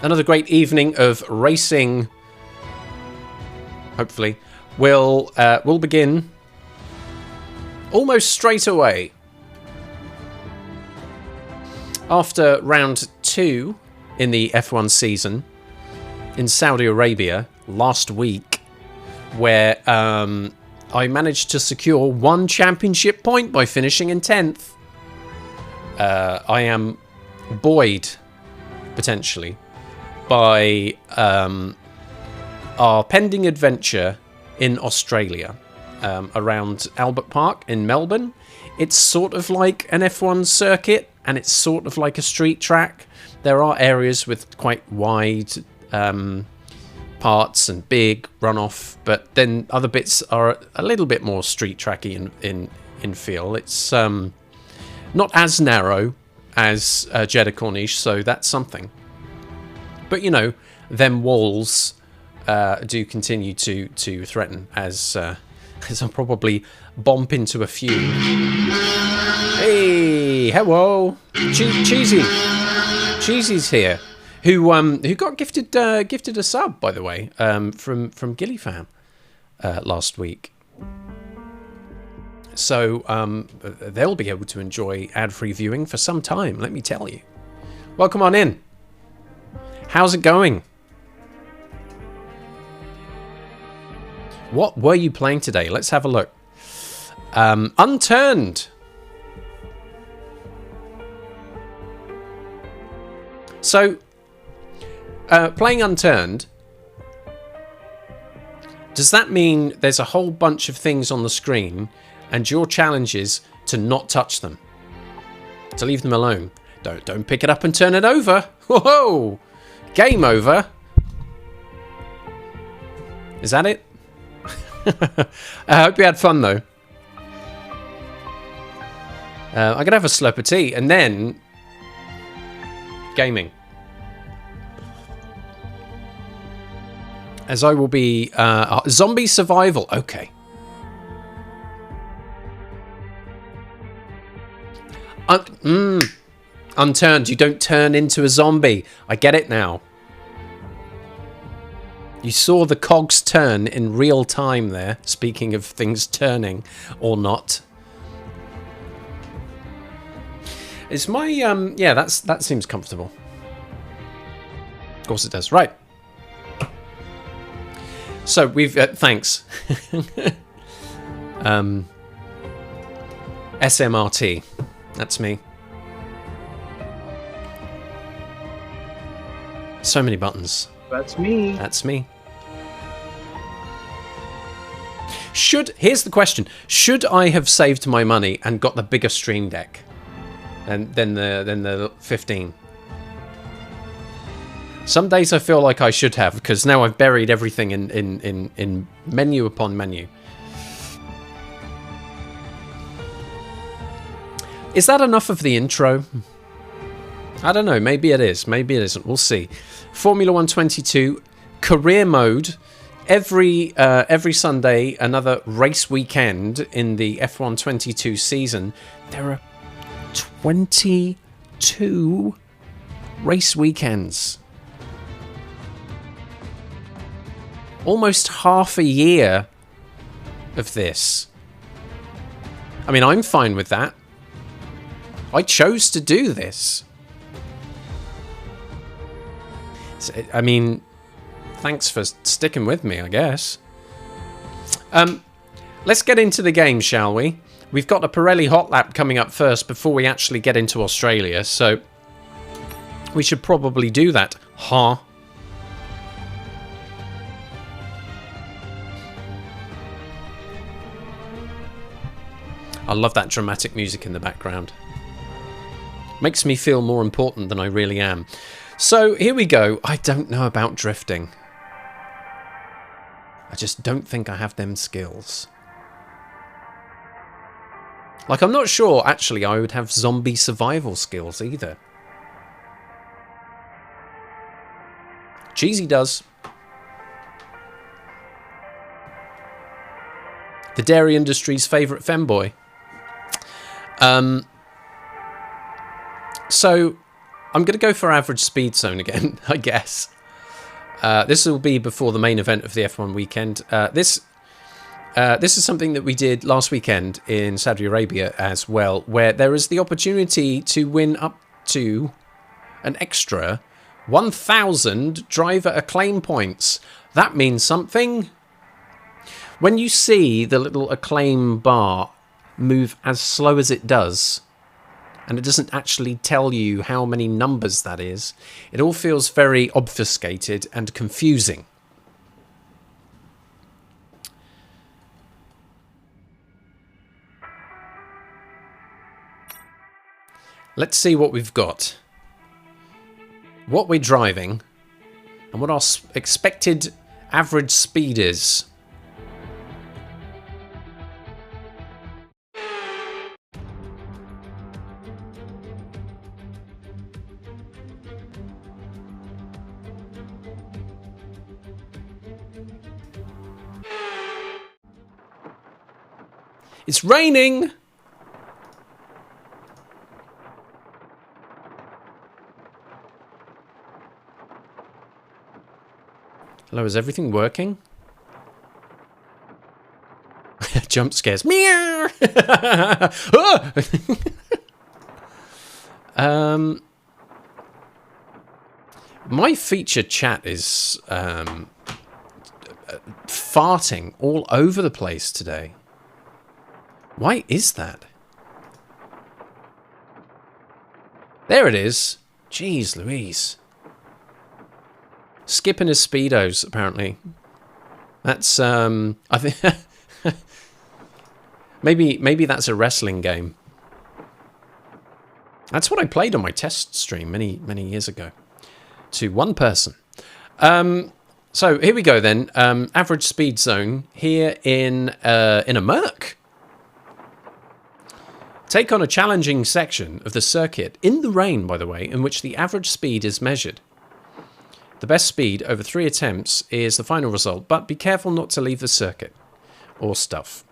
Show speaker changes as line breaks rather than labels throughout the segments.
Another great evening of racing. Hopefully, we'll begin almost straight away after round 2 in the F1 season in Saudi Arabia last week, where I managed to secure 1 championship point by finishing in 10th. I am buoyed potentially by our pending adventure in Australia, around Albert Park in Melbourne. It's sort of like an F1 circuit, and it's sort of like a street track. There are areas with quite wide parts and big runoff, but then other bits are a little bit more street tracky in feel. It's not as narrow as Jeddah Corniche, so that's something. But you know, them walls do continue to threaten as I'll probably bump into a few. Hey, hello, Cheesy's here, who got gifted a sub, by the way, from Gilly last week. So they'll be able to enjoy ad-free viewing for some time, let me tell you. Welcome on in. How's it going? What were you playing today? Let's have a look. Unturned. So, playing Unturned, does that mean there's a whole bunch of things on the screen and your challenge is to not touch them? To leave them alone? Don't pick it up and turn it over. Whoa! Game over. Is that it? I hope you had fun though. I'm gonna have a slurp of tea and then gaming, as I will be zombie survival. Okay. Unturned. You don't turn into a zombie. I get it now. You saw the cogs turn in real time there. Speaking of things turning or not. Is my yeah, that seems comfortable. Of course it does. Right. So we've thanks. SMRT. That's me. So many buttons.
That's me.
That's me. Here's the question. Should I have saved my money and got the bigger Stream Deck than the 15? Some days I feel like I should have, because now I've buried everything in menu upon menu. Is that enough of the intro? I don't know. Maybe it is. Maybe it isn't. We'll see. Formula 122 career mode. Every Sunday, another race weekend in the F1 22 season. There are 22 race weekends. Almost half a year of this. I mean, I'm fine with that. I chose to do this. I mean, thanks for sticking with me, I guess. Let's get into the game, shall we? We've got a Pirelli Hot Lap coming up first before we actually get into Australia, so we should probably do that, huh? I love that dramatic music in the background. Makes me feel more important than I really am. So, here we go. I don't know about drifting. I just don't think I have them skills. Like, I'm not sure, actually, I would have zombie survival skills either. Cheesy does. The dairy industry's favourite femboy. So, I'm going to go for average speed zone again, I guess. This will be before the main event of the F1 weekend. This is something that we did last weekend in Saudi Arabia as well, where there is the opportunity to win up to an extra 1,000 driver acclaim points. That means something. When you see the little acclaim bar move as slow as it does, and it doesn't actually tell you how many numbers that is, it all feels very obfuscated and confusing. Let's see what we've got. What we're driving, and what our expected average speed is. It's raining! Hello, is everything working? Jump scares. Meow! My feature chat is farting all over the place today. Why is that? There it is. Jeez Louise. Skipping his speedos, apparently. That's I think maybe that's a wrestling game. That's what I played on my test stream many years ago to one person. So here we go then. Average speed zone here in a Merc. Take on a challenging section of the circuit in the rain, by the way, in which the average speed is measured. The best speed over 3 attempts is the final result, but be careful not to leave the circuit or stuff.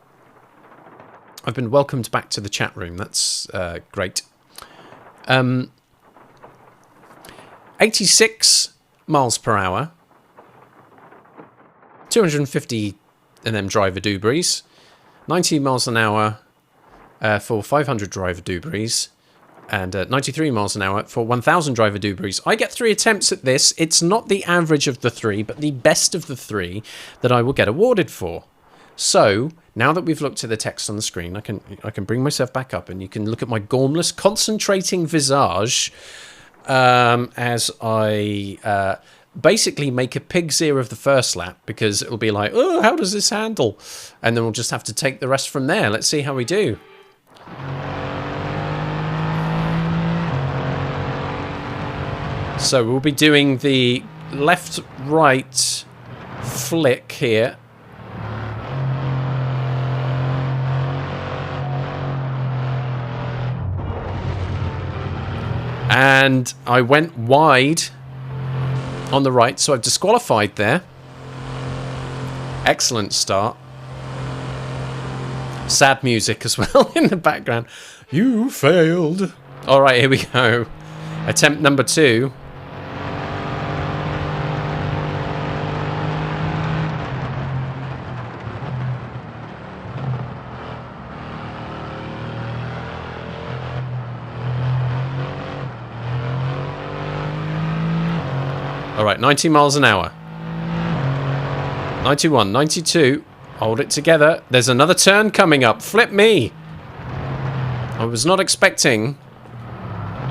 I've been welcomed back to the chat room. That's great. 86 miles per hour. 250 in them driver doobries. 90 miles an hour for 500 driver doobries. And 93 miles an hour for 1,000 driver doobries. I get 3 attempts at this. It's not the average of the 3, but the best of the 3 that I will get awarded for. So, now that we've looked at the text on the screen, I can bring myself back up and you can look at my gormless, concentrating visage as I basically make a pig's ear of the first lap, because it'll be like, oh, how does this handle? And then we'll just have to take the rest from there. Let's see how we do. So we'll be doing the left-right flick here. And I went wide on the right, so I've disqualified there. Excellent start. Sad music as well in the background. You failed. All right, here we go. Attempt number 2. All right, 90 miles an hour. 91, 92. Hold it together. There's another turn coming up. Flip me. I was not expecting.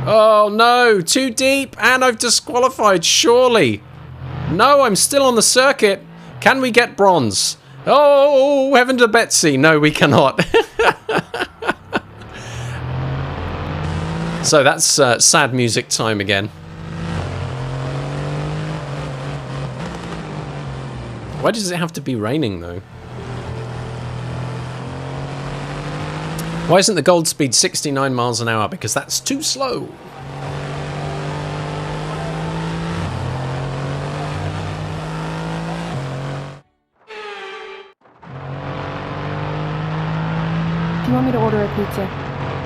Oh, no. Too deep. And I've disqualified, surely. No, I'm still on the circuit. Can we get bronze? Oh, heaven to Betsy. No, we cannot. So that's sad music time again. Why does it have to be raining, though? Why isn't the gold speed 69 miles an hour? Because that's too slow.
Do you want me to order a pizza?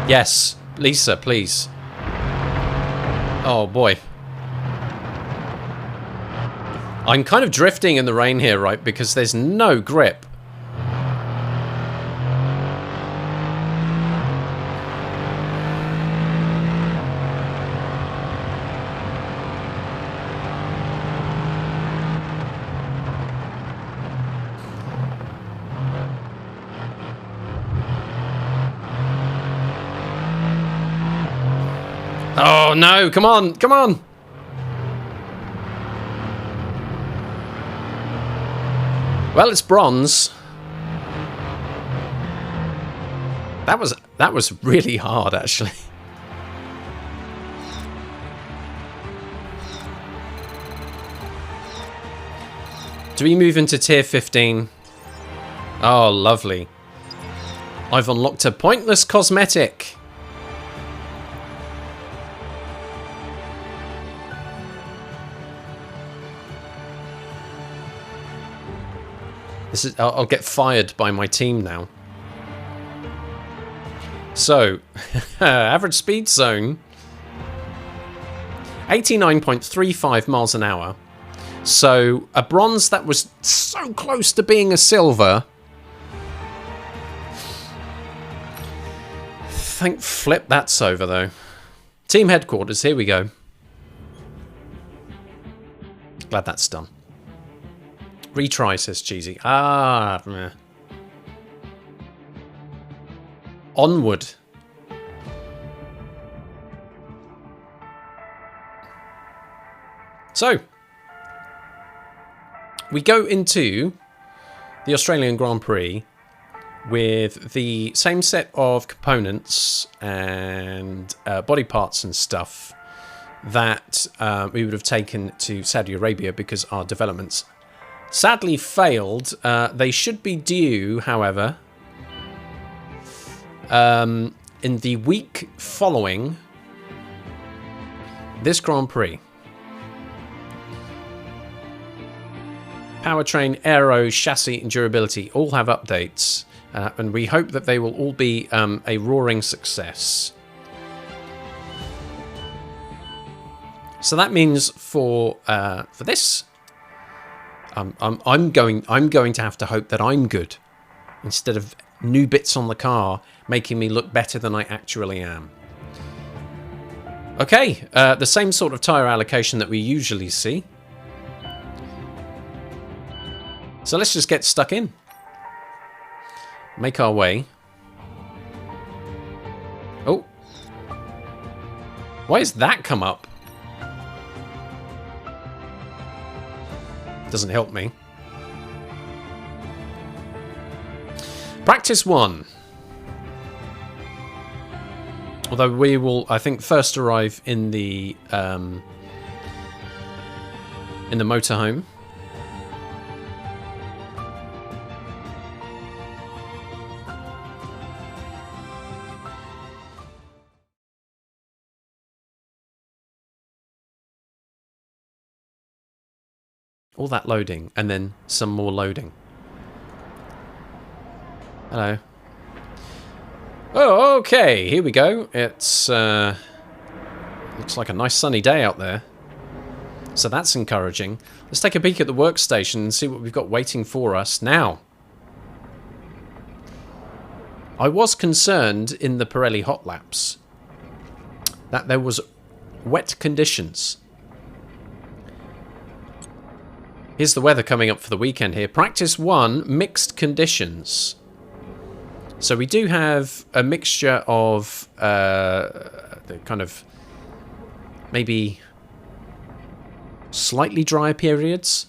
Yes, Lisa, please. Oh boy. I'm kind of drifting in the rain here, right? Because there's no grip. Oh no, come on, come on. Well, it's bronze. That was really hard, actually. Do we move into tier 15? Oh, lovely. I've unlocked a pointless cosmetic. This is, I'll get fired by my team now. So, average speed zone, 89.35 miles an hour. So, a bronze that was so close to being a silver. Thank flip that's over, though. Team headquarters, here we go. Glad that's done. Retry, says Cheesy. Ah, meh. Onward. So, we go into the Australian Grand Prix with the same set of components and body parts and stuff that we would have taken to Saudi Arabia because our developments sadly failed. They should be due, however, in the week following this Grand Prix. Powertrain, aero, chassis and durability all have updates, and we hope that they will all be a roaring success. So that means for this, I'm going to have to hope that I'm good instead of new bits on the car making me look better than I actually am. Okay, the same sort of tyre allocation that we usually see. So let's just get stuck in. Make our way. Oh. Why has that come up? Doesn't help me. Practice 1. Although we will, I think, first arrive in the motorhome. All that loading, and then some more loading. Hello. Oh, okay, here we go. It's, looks like a nice sunny day out there. So that's encouraging. Let's take a peek at the workstation and see what we've got waiting for us now. I was concerned in the Pirelli Hot Laps that there was wet conditions. Here's the weather coming up for the weekend here. Practice 1, mixed conditions. So we do have a mixture of the kind of maybe slightly drier periods,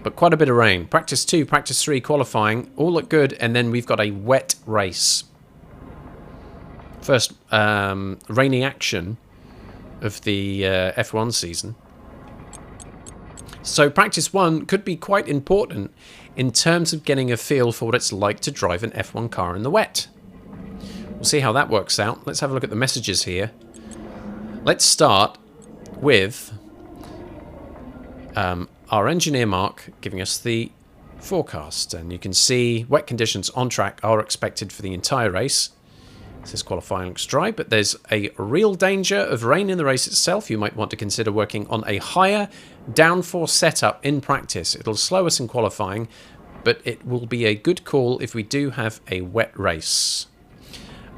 but quite a bit of rain. Practice 2, practice 3 qualifying, all look good, and then we've got a wet race. First rainy action of the F1 season. So practice 1 could be quite important in terms of getting a feel for what it's like to drive an F1 car in the wet. We'll see how that works out. Let's have a look at the messages here. Let's start with our engineer Mark giving us the forecast. And you can see wet conditions on track are expected for the entire race. This qualifying looks dry, but there's a real danger of rain in the race itself. You might want to consider working on a higher downforce setup in practice. It'll slow us in qualifying, but it will be a good call if we do have a wet race.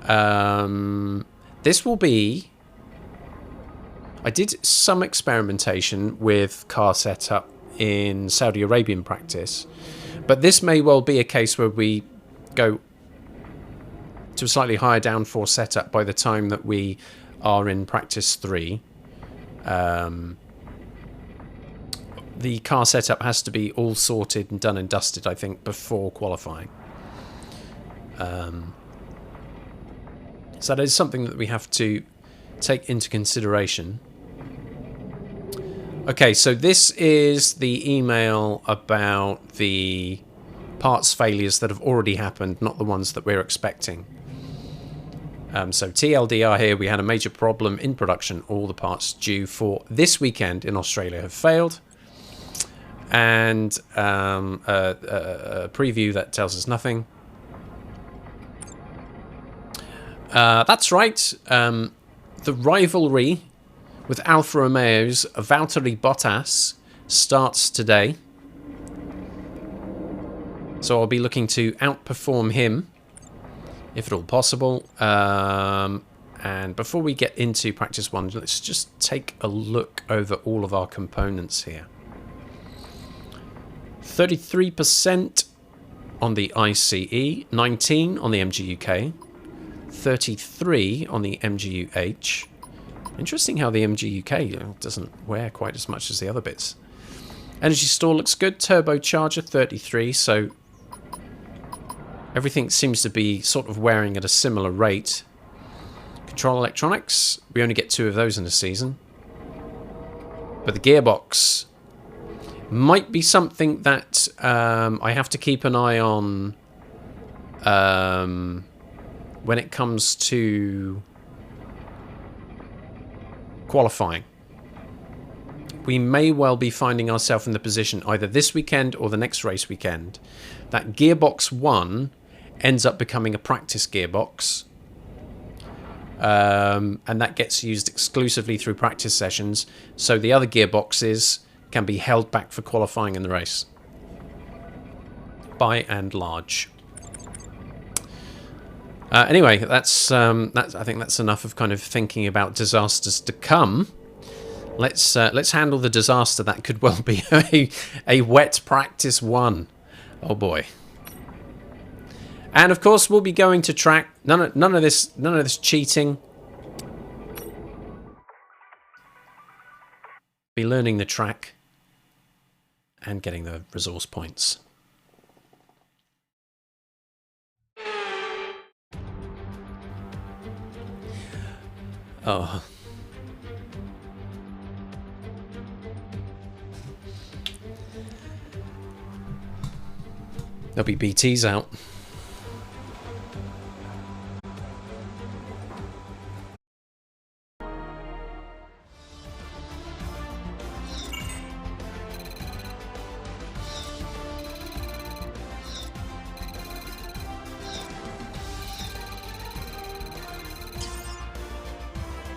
This will be... I did some experimentation with car setup in Saudi Arabian practice, but this may well be a case where we go to a slightly higher downforce setup by the time that we are in practice 3. The car setup has to be all sorted and done and dusted, I think, before qualifying. So that is something that we have to take into consideration. Okay, so this is the email about the parts failures that have already happened, not the ones that we're expecting. So TLDR here, we had a major problem in production. All the parts due for this weekend in Australia have failed. And a preview that tells us nothing. That's right. The rivalry with Alfa Romeo's Valtteri Bottas starts today. So I'll be looking to outperform him, if at all possible. And before we get into practice 1, let's just take a look over all of our components here. 33% on the ICE, 19 on the MGUK, 33 on the MGUH. Interesting how the MGUK doesn't wear quite as much as the other bits. Energy store looks good. Turbocharger 33, so everything seems to be sort of wearing at a similar rate. Control electronics, we only get 2 of those in a season. But the gearbox might be something that I have to keep an eye on when it comes to qualifying. We may well be finding ourselves in the position either this weekend or the next race weekend that gearbox 1 ends up becoming a practice gearbox, and that gets used exclusively through practice sessions, so the other gearboxes can be held back for qualifying in the race, by and large. Anyway, that's I think that's enough of kind of thinking about disasters to come. Let's handle the disaster that could well be a wet practice 1. Oh boy. And of course we'll be going to track. None of this cheating. Be learning the track and getting the resource points. Oh. There'll be BTs out.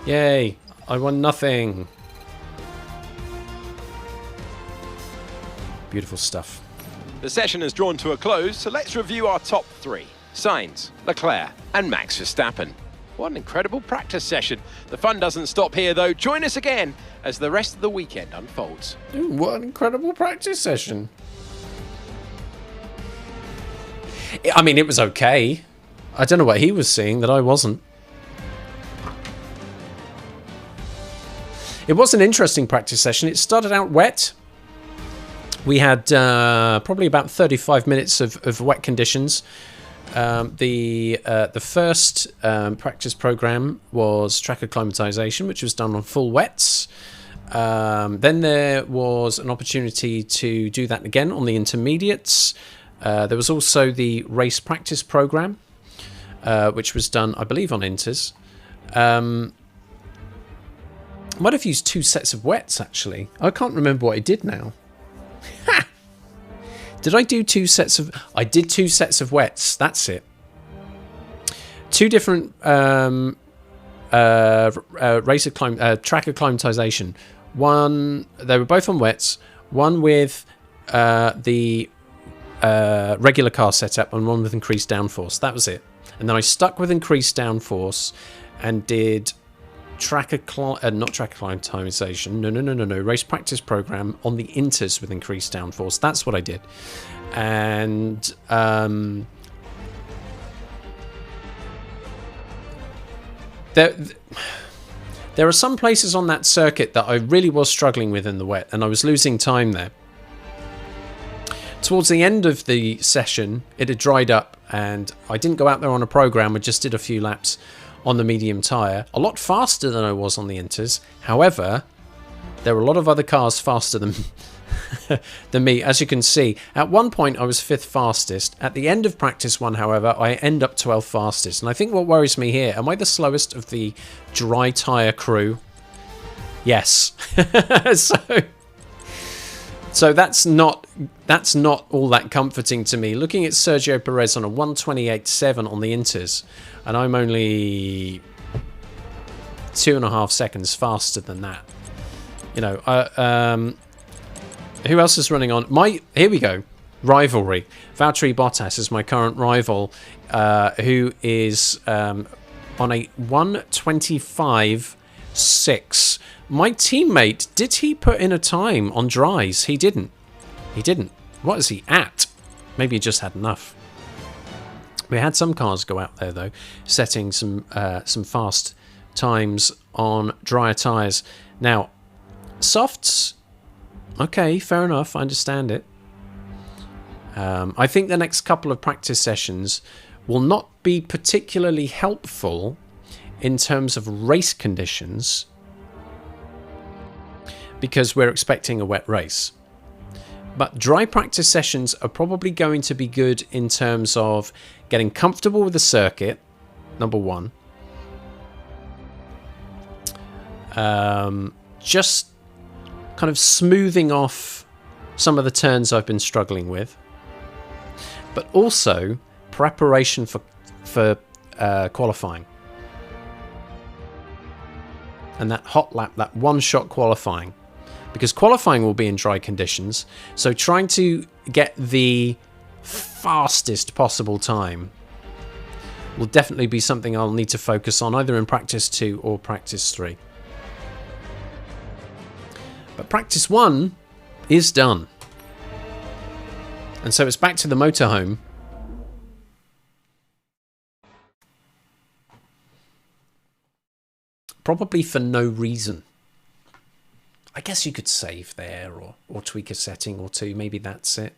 Yay! I won nothing. Beautiful stuff.
The session has drawn to a close, so let's review our top 3. Sainz, Leclerc and Max Verstappen. What an incredible practice session. The fun doesn't stop here though. Join us again as the rest of the weekend unfolds.
Ooh, what an incredible practice session. I mean, it was okay. I don't know what he was seeing that I wasn't. It was an interesting practice session. It started out wet. We had probably about 35 minutes of wet conditions. The first practice program was track acclimatization, which was done on full wets. Then there was an opportunity to do that again on the intermediates. There was also the race practice program, which was done, I believe, on inters. I might have used 2 sets of wets, actually. I can't remember what I did now. Did I do 2 sets of... I did 2 sets of wets. That's it. two different track acclimatization. One, they were both on wets. One with the regular car setup, and one with increased downforce. That was it. And then I stuck with increased downforce and did not track acclimatization. No. Race practice program on the inters with increased downforce. That's what I did. And there are some places on that circuit that I really was struggling with in the wet, and I was losing time there. Towards the end of the session, it had dried up, and I didn't go out there on a program. I just did a few laps on the medium tyre, a lot faster than I was on the inters. However, there were a lot of other cars faster than than me. As you can see, at one point I was 5th fastest. At the end of practice 1, however, I end up 12th fastest. And I think what worries me here, am I the slowest of the dry tyre crew? Yes. So that's not all that comforting to me. Looking at Sergio Perez on a 1:28.7 on the inters, and I'm only 2.5 seconds faster than that. You know, who else is running on? Here we go. Rivalry. Valtteri Bottas is my current rival, who is on a 1:25.6. My teammate, did he put in a time on dries? He didn't. He didn't. What is he at? Maybe he just had enough. We had some cars go out there, though, setting some fast times on drier tyres. Now, softs, okay, fair enough, I understand it. I think the next couple of practice sessions will not be particularly helpful in terms of race conditions, because we're expecting a wet race. But dry practice sessions are probably going to be good in terms of getting comfortable with the circuit, number one. Just kind of smoothing off some of the turns I've been struggling with. But also preparation for qualifying. And that hot lap, that one-shot qualifying. Because qualifying will be in dry conditions, so trying to get the fastest possible time will definitely be something I'll need to focus on, either in practice 2 or practice 3. But practice 1 is done. And so it's back to the motorhome. Probably for no reason. I guess you could save there or tweak a setting or two. Maybe that's it.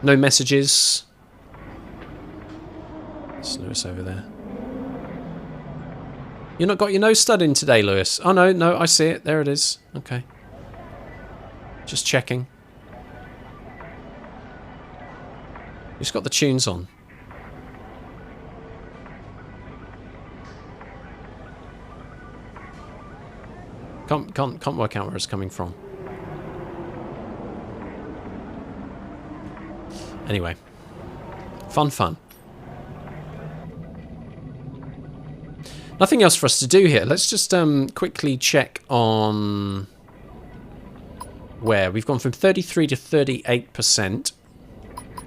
No messages. It's Lewis over there. You not got your nose stud in today, Lewis? Oh, no, I see it. There it is. Okay. Just checking. He's got the tunes on. Can't work out where it's coming from. Anyway, fun. Nothing else for us to do here. Let's just quickly check on where we've gone from 33 to 38%.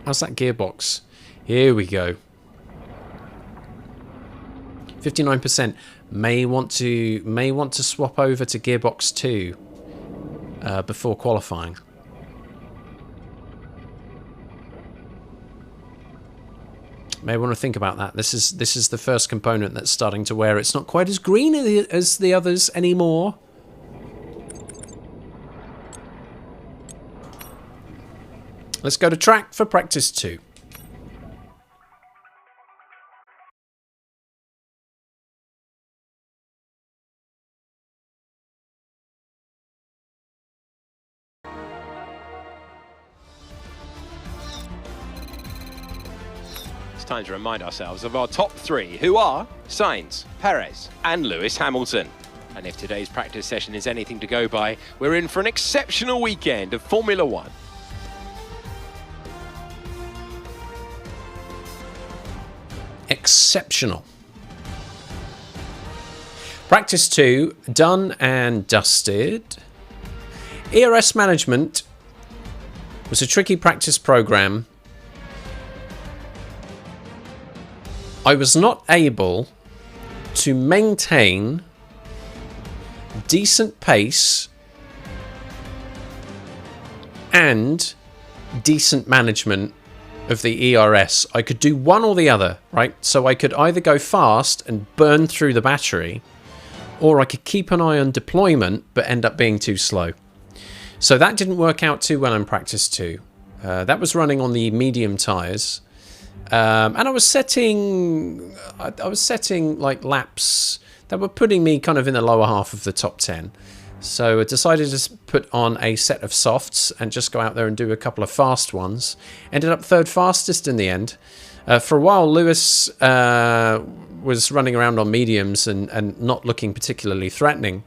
How's that gearbox? Here we go. 59%. May want to swap over to gearbox 2 before qualifying. May want to think about that. This is the first component that's starting to wear. It's not quite as green as the others anymore. Let's go to track for practice 2.
It's time to remind ourselves of our top 3, who are Sainz, Perez and Lewis Hamilton. And if today's practice session is anything to go by, we're in for an exceptional weekend of Formula One.
Exceptional. Practice 2, done and dusted. ERS management was a tricky practice program. I was not able to maintain decent pace and decent management of the ERS. I could do one or the other, right? So I could either go fast and burn through the battery, or I could keep an eye on deployment but end up being too slow. So that didn't work out too well in practice 2. That was running on the medium tyres. And I was setting like laps that were putting me kind of in the lower half of the top 10. So I decided to put on a set of softs and just go out there and do a couple of fast ones. Ended up third fastest in the end. For a while, Lewis was running around on mediums and not looking particularly threatening.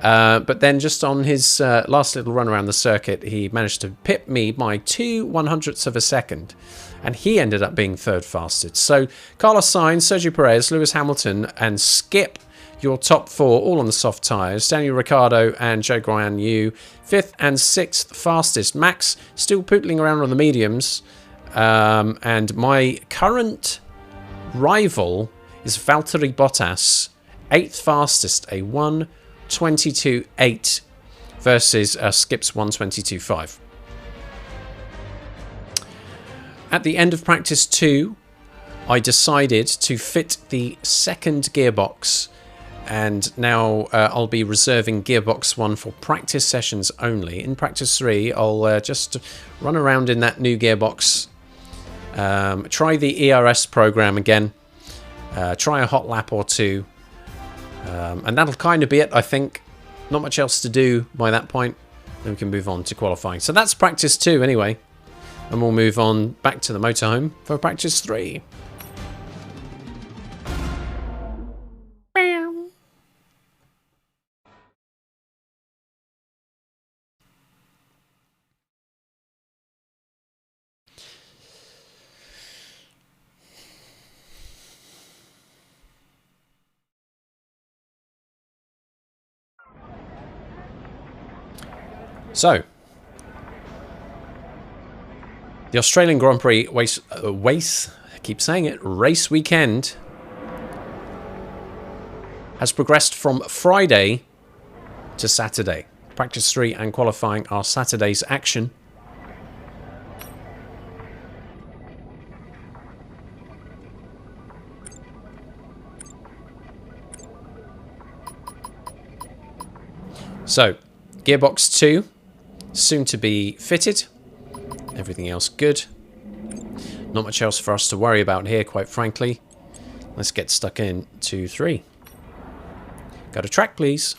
But then just on his last little run around the circuit, he managed to pip me by 0.02 of a second. And he ended up being third fastest. So Carlos Sainz, Sergio Perez, Lewis Hamilton, and Skip, your top 4, all on the soft tyres. Daniel Ricciardo and Zhou Guan Yu, 5th and 6th fastest. Max still pootling around on the mediums. And my current rival is Valtteri Bottas, 8th fastest, a 1:22.8 versus Skip's 1:22.5. At the end of practice 2, I decided to fit the second gearbox, and now I'll be reserving gearbox 1 for practice sessions only. In practice 3, I'll just run around in that new gearbox, try the ERS program again, try a hot lap or two, and that'll kind of be it, I think. Not much else to do by that point. Then we can move on to qualifying. So that's practice 2 anyway. And we'll move on back to the motorhome for practice 3. So, the Australian Grand Prix race weekend has progressed from Friday to Saturday. Practice 3 and qualifying are Saturday's action. So, gearbox 2, soon to be fitted. Everything else good. Not much else for us to worry about here, quite frankly. Let's get stuck in to 3. Go to track, please.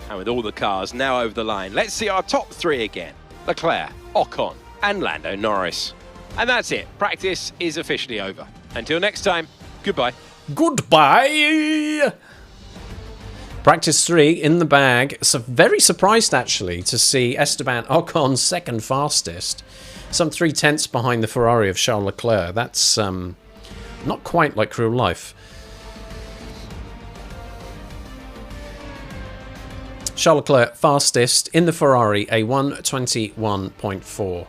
And with all the cars now over the line, let's see our top 3 again. Leclerc, Ocon, and Lando Norris. And that's it. Practice is officially over. Until next time, goodbye.
Goodbye! Practice 3 in the bag. So very surprised, actually, to see Esteban Ocon second fastest. Some 3/10 behind the Ferrari of Charles Leclerc. That's not quite like real life. Charles Leclerc fastest in the Ferrari, a 1:21.4.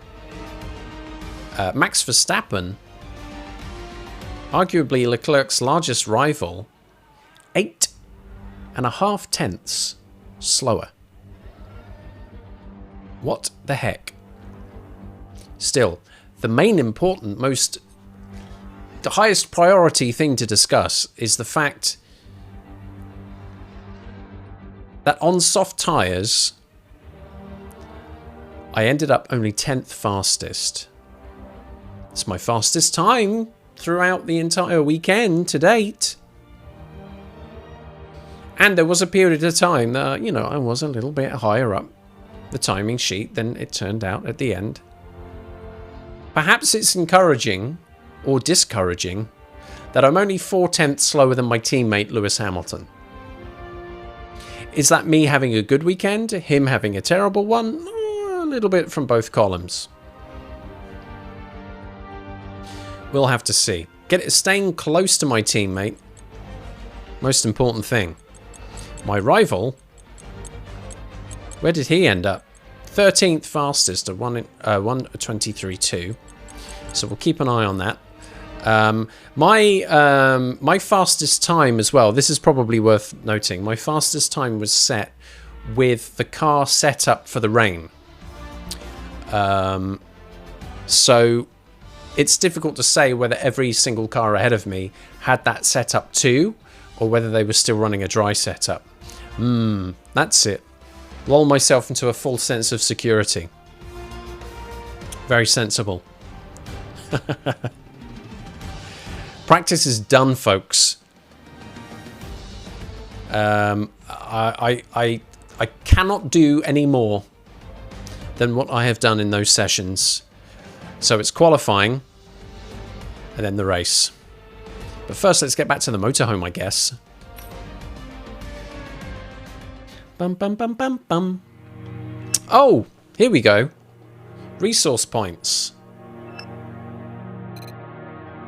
Max Verstappen, arguably Leclerc's largest rival, 8.5 tenths slower. What the heck? Still, the main important, the highest priority thing to discuss is the fact that on soft tyres, I ended up only 10th fastest. It's my fastest time throughout the entire weekend to date. And there was a period of time that, you know, I was a little bit higher up the timing sheet than it turned out at the end. Perhaps it's encouraging or discouraging that I'm only 4/10 slower than my teammate Lewis Hamilton. Is that me having a good weekend? Him having a terrible one? A little bit from both columns. We'll have to see. Staying close to my teammate. Most important thing. My rival. Where did he end up? 13th fastest at 1:23.2. So we'll keep an eye on that. My fastest time as well. This is probably worth noting. My fastest time was set with the car set up for the rain. So it's difficult to say whether every single car ahead of me had that set up too, or whether they were still running a dry setup. That's it. Lull myself into a full sense of security. Very sensible. Practice is done, folks. I cannot do any more than what I have done in those sessions. So it's qualifying and then the race. But first, let's get back to the motorhome, I guess. Bum, bum, bum, bum, bum. Oh, here we go. Resource points.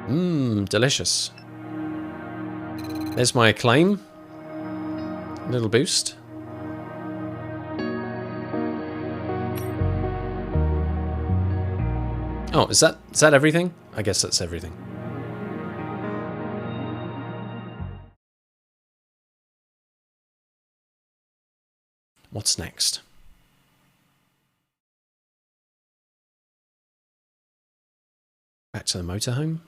Delicious. There's my acclaim. A little boost. Oh, is that everything? I guess that's everything. What's next? Back to the motorhome.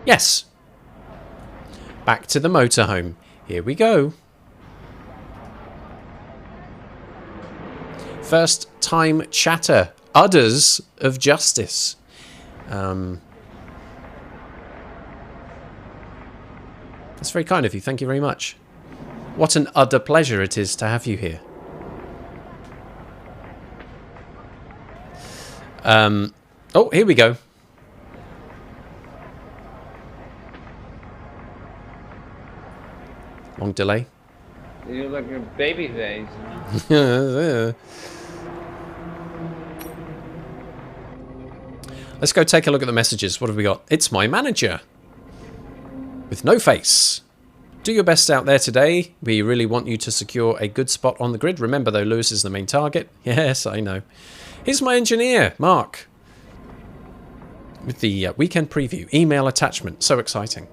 Yes. Back to the motorhome. Here we go. First time chatter. Udders of justice. That's very kind of you. Thank you very much. What an utter pleasure it is to have you here. Oh, here we go. Long delay.
You look like a baby face.
Let's go take a look at the messages. What have we got? It's my manager. With no face. Do your best out there today. We really want you to secure a good spot on the grid. Remember though, Lewis is the main target. Yes, I know. Here's my engineer, Mark. With the weekend preview. Email attachment. So exciting.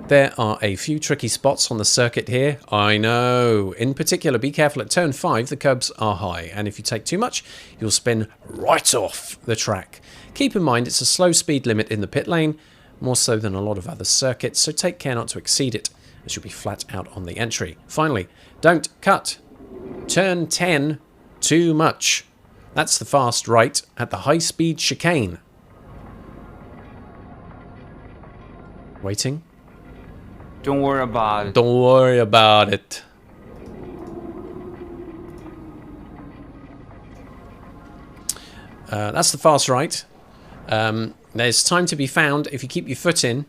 There are a few tricky spots on the circuit here. I know. In particular, be careful at turn 5. The curbs are high. And if you take too much, you'll spin right off the track. Keep in mind, it's a slow speed limit in the pit lane. More so than a lot of other circuits, so take care not to exceed it, as you'll be flat out on the entry. Finally, don't cut. Turn 10 too much. That's the fast right at the high-speed chicane. Waiting.
Don't worry about it.
Don't worry about it. That's the fast right. There's time to be found if you keep your foot in.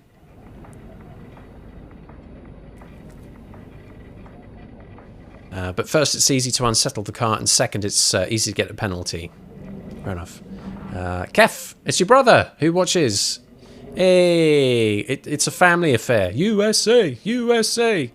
But first, it's easy to unsettle the car, and second, it's easy to get a penalty. Fair enough. Kef, it's your brother who watches. Hey, it's a family affair. USA, USA.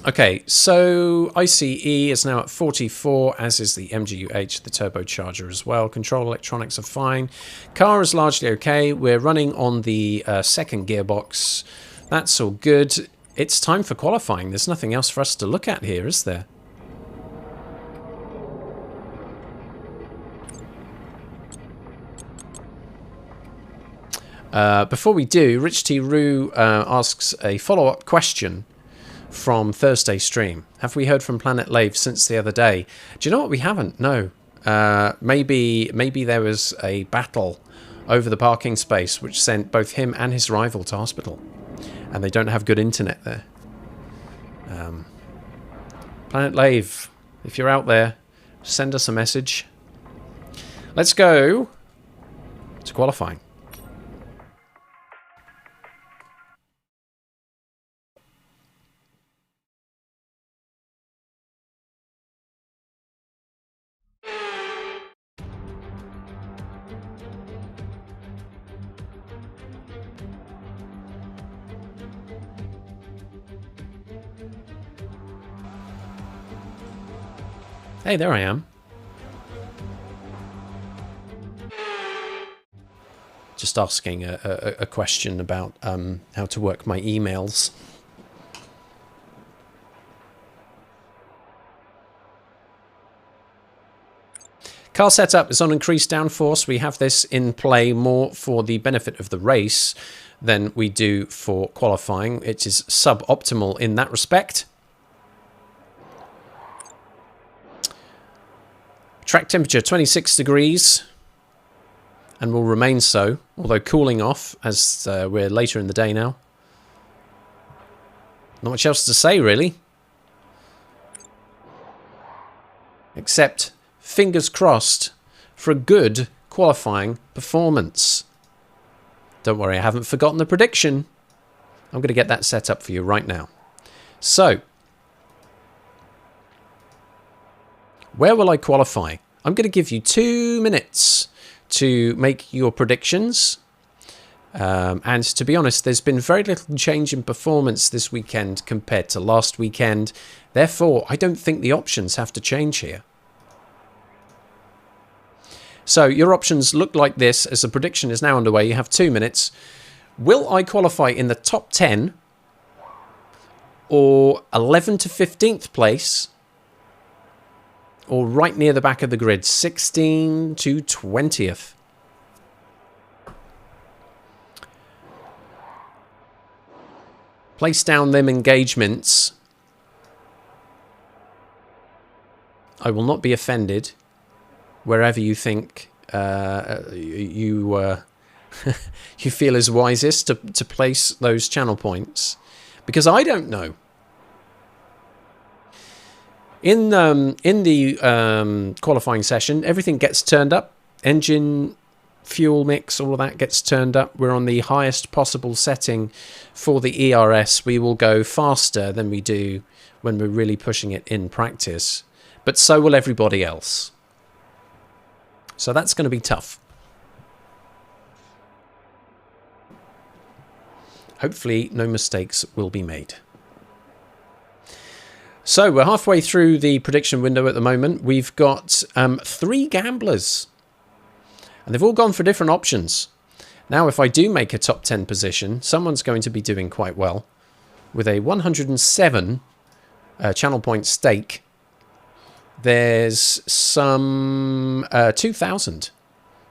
Okay, so ICE is now at 44, as is the MGU-H, the turbocharger as well. Control electronics are fine. Car is largely okay. We're running on the second gearbox. That's all good. It's time for qualifying. There's nothing else for us to look at here, is there? Before we do, Rich T. Roo asks a follow-up question from Thursday stream. Have we heard from Planet Lave since the other day? Do you know what? We haven't. No. Maybe there was a battle over the parking space which sent both him and his rival to hospital, and they don't have good internet there. Planet Lave, if you're out there, send us a message. Let's go to qualifying. Hey, there I am. Just asking a question about how to work my emails. Car setup is on increased downforce. We have this in play more for the benefit of the race than we do for qualifying. It is suboptimal in that respect. Track temperature 26 degrees and will remain so, although cooling off as we're later in the day now. Not much else to say really, except fingers crossed for a good qualifying performance. Don't worry, I haven't forgotten the prediction. I'm going to get that set up for you right now. So, where will I qualify? I'm going to give you 2 minutes to make your predictions. And to be honest, there's been very little change in performance this weekend compared to last weekend. Therefore, I don't think the options have to change here. So your options look like this as the prediction is now underway. You have 2 minutes. Will I qualify in the top 10 or 11 to 15th place? Or right near the back of the grid, 16 to 20th. Place down them engagements. I will not be offended wherever you think you feel is wisest to place those channel points, because I don't know. In the qualifying session, everything gets turned up. Engine, fuel mix, all of that gets turned up. We're on the highest possible setting for the ERS. We will go faster than we do when we're really pushing it in practice. But so will everybody else. So that's going to be tough. Hopefully no mistakes will be made. So we're halfway through the prediction window at the moment. We've got 3 gamblers. And they've all gone for different options. Now, if I do make a top 10 position, someone's going to be doing quite well. With a 107 channel point stake, there's some 2,000.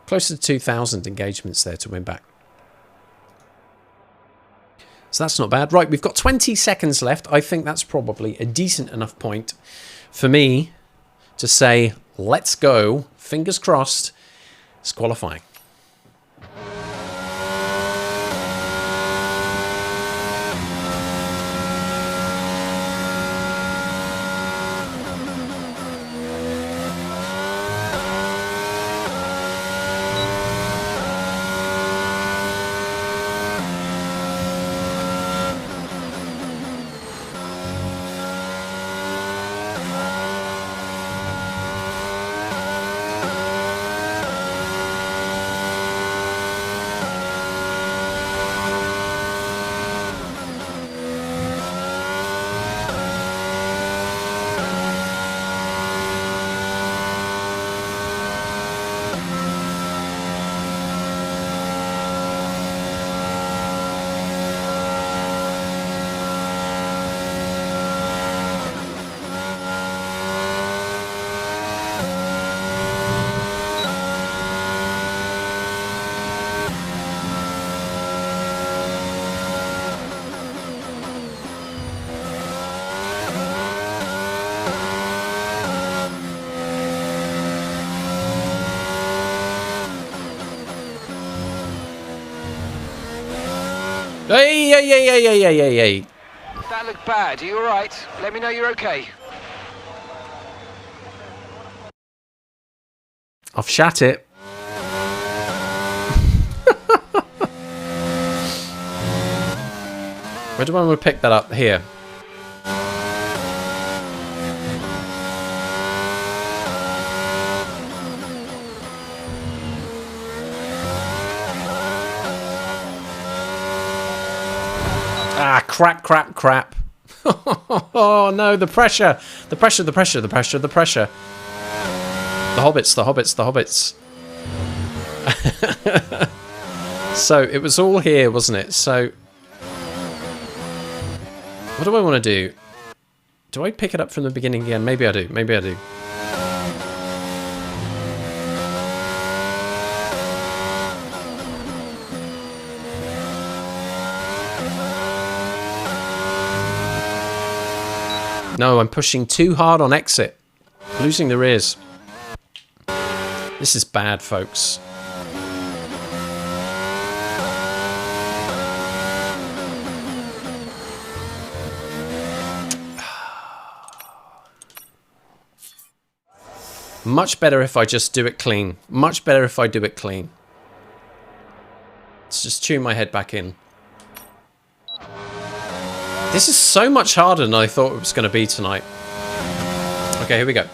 Close to 2,000 engagements there to win back. So that's not bad. Right, we've got 20 seconds left. I think that's probably a decent enough point for me to say, let's go. Fingers crossed. It's qualifying. Hey, hey, hey, hey, hey, hey, hey, hey.
That looked bad. Are you alright? Let me know you're okay.
I've shat it. Where do I want to pick that up? Here. Ah, crap, crap, crap. Oh no, the pressure. The pressure, the pressure, the pressure, the pressure. The hobbits, the hobbits, the hobbits. So, it was all here, wasn't it? So, what do I want to do? Do I pick it up from the beginning again? Maybe I do, maybe I do. No, I'm pushing too hard on exit. Losing the rears. This is bad, folks. Much better if I just do it clean. Much better if I do it clean. Let's just tune my head back in. This is so much harder than I thought it was going to be tonight. Okay, here we go.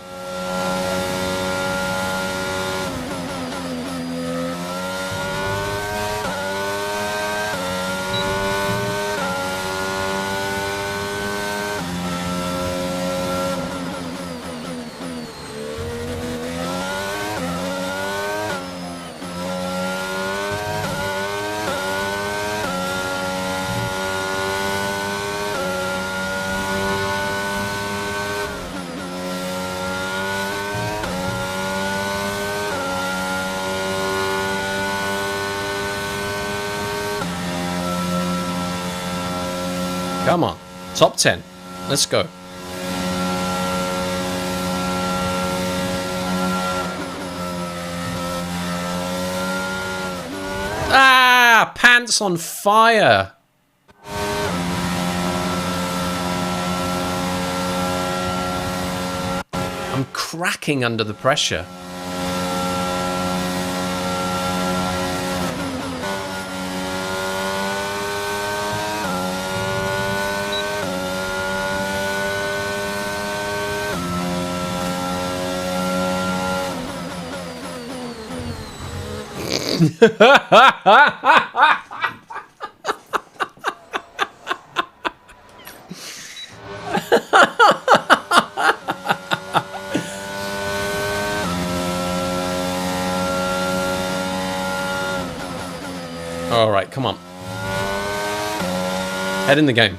Come on. Top 10. Let's go. Ah! Pants on fire! I'm cracking under the pressure. All right, come on. Head in the game.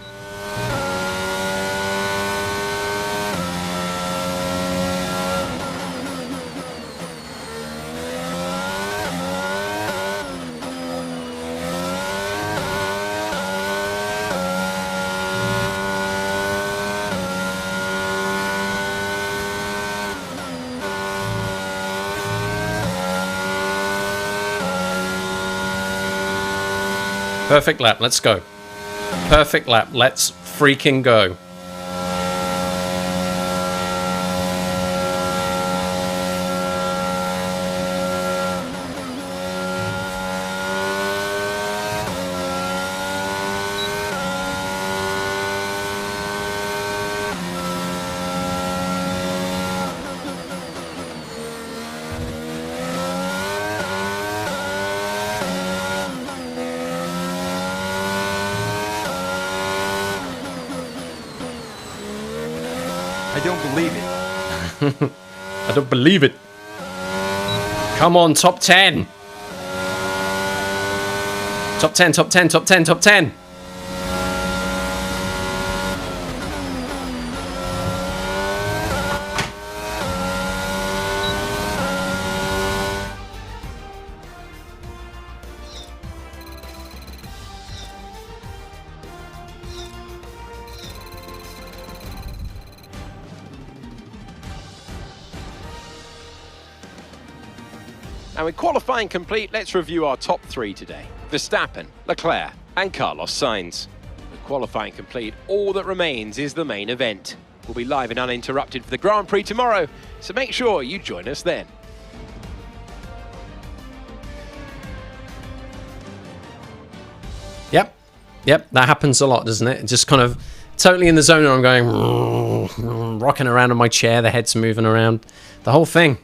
Perfect lap, let's go. Perfect lap, let's freaking go.
I don't believe it.
I don't believe it. Come on, top 10. Top 10, top 10, top 10, top 10.
And with qualifying complete, let's review our top 3 today. Verstappen, Leclerc and Carlos Sainz. With qualifying complete, all that remains is the main event. We'll be live and uninterrupted for the Grand Prix tomorrow, so make sure you join us then.
Yep, that happens a lot, doesn't it? Just kind of totally in the zone, and I'm going rocking around in my chair, the head's moving around, the whole thing.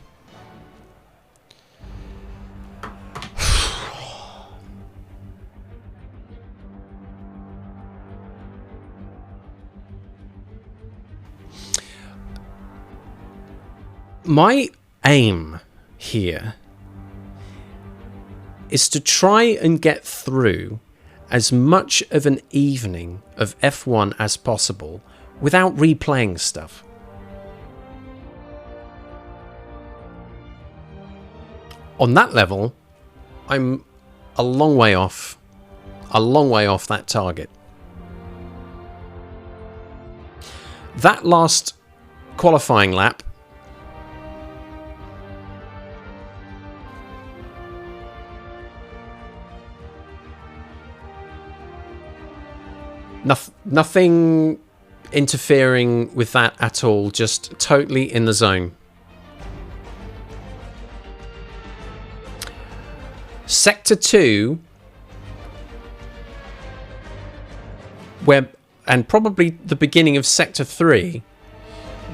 My aim here is to try and get through as much of an evening of F1 as possible without replaying stuff. On that level, I'm a long way off that target. That last qualifying lap, nothing interfering with that at all, just totally in the zone. Sector 2, and probably the beginning of Sector 3,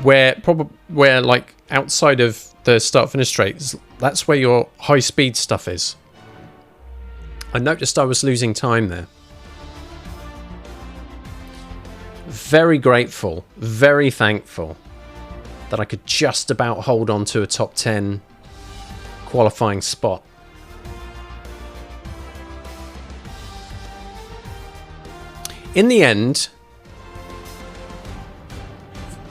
where like outside of the start-finish straight, that's where your high-speed stuff is. I noticed I was losing time there. Very grateful, very thankful that I could just about hold on to a top 10 qualifying spot. In the end,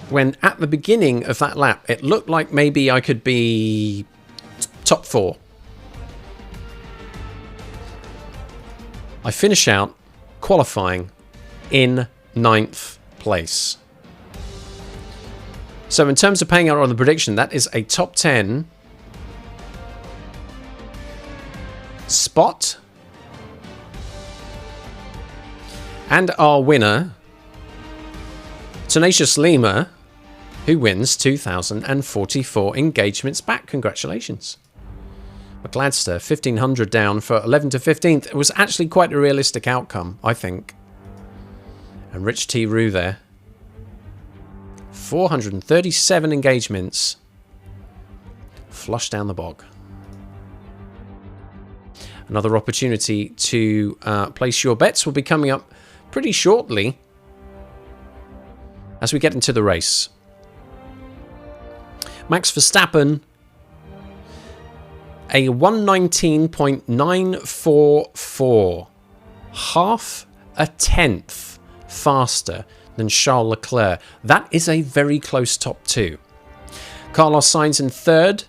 when at the beginning of that lap, it looked like maybe I could be top 4. I finish out qualifying in 9th place. So in terms of paying out on the prediction, that is a top 10 spot. And our winner, Tenacious Lima, who wins 2,044 engagements back. Congratulations. McLadster, 1,500 down for 11 to 15th. It was actually quite a realistic outcome, I think. And Rich T. Rue there. 437 engagements. Flush down the bog. Another opportunity to place your bets will be coming up pretty shortly as we get into the race. Max Verstappen, a 119.944. Half a tenth faster than Charles Leclerc. That is a very close top 2. Carlos Sainz in 3rd.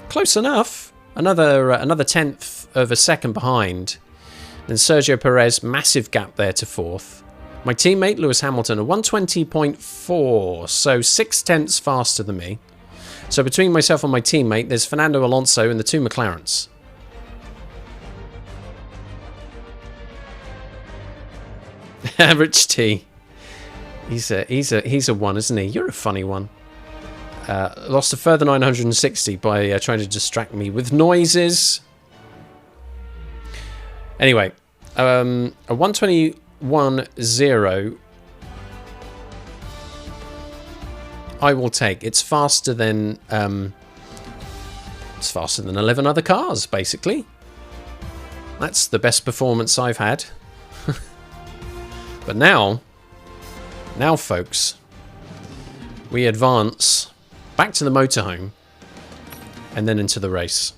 Close enough. Another tenth of a second behind. Then Sergio Perez, massive gap there to 4th. My teammate Lewis Hamilton, a 120.4, so 6 tenths faster than me. So between myself and my teammate, there's Fernando Alonso and the 2 McLarens. Rich T. He's a one, isn't he? You're a funny one. Lost a further 960 by trying to distract me with noises. Anyway, a 121.0 I will take. It's faster than 11 other cars, basically. That's the best performance I've had. But now, folks, we advance back to the motorhome and then into the race.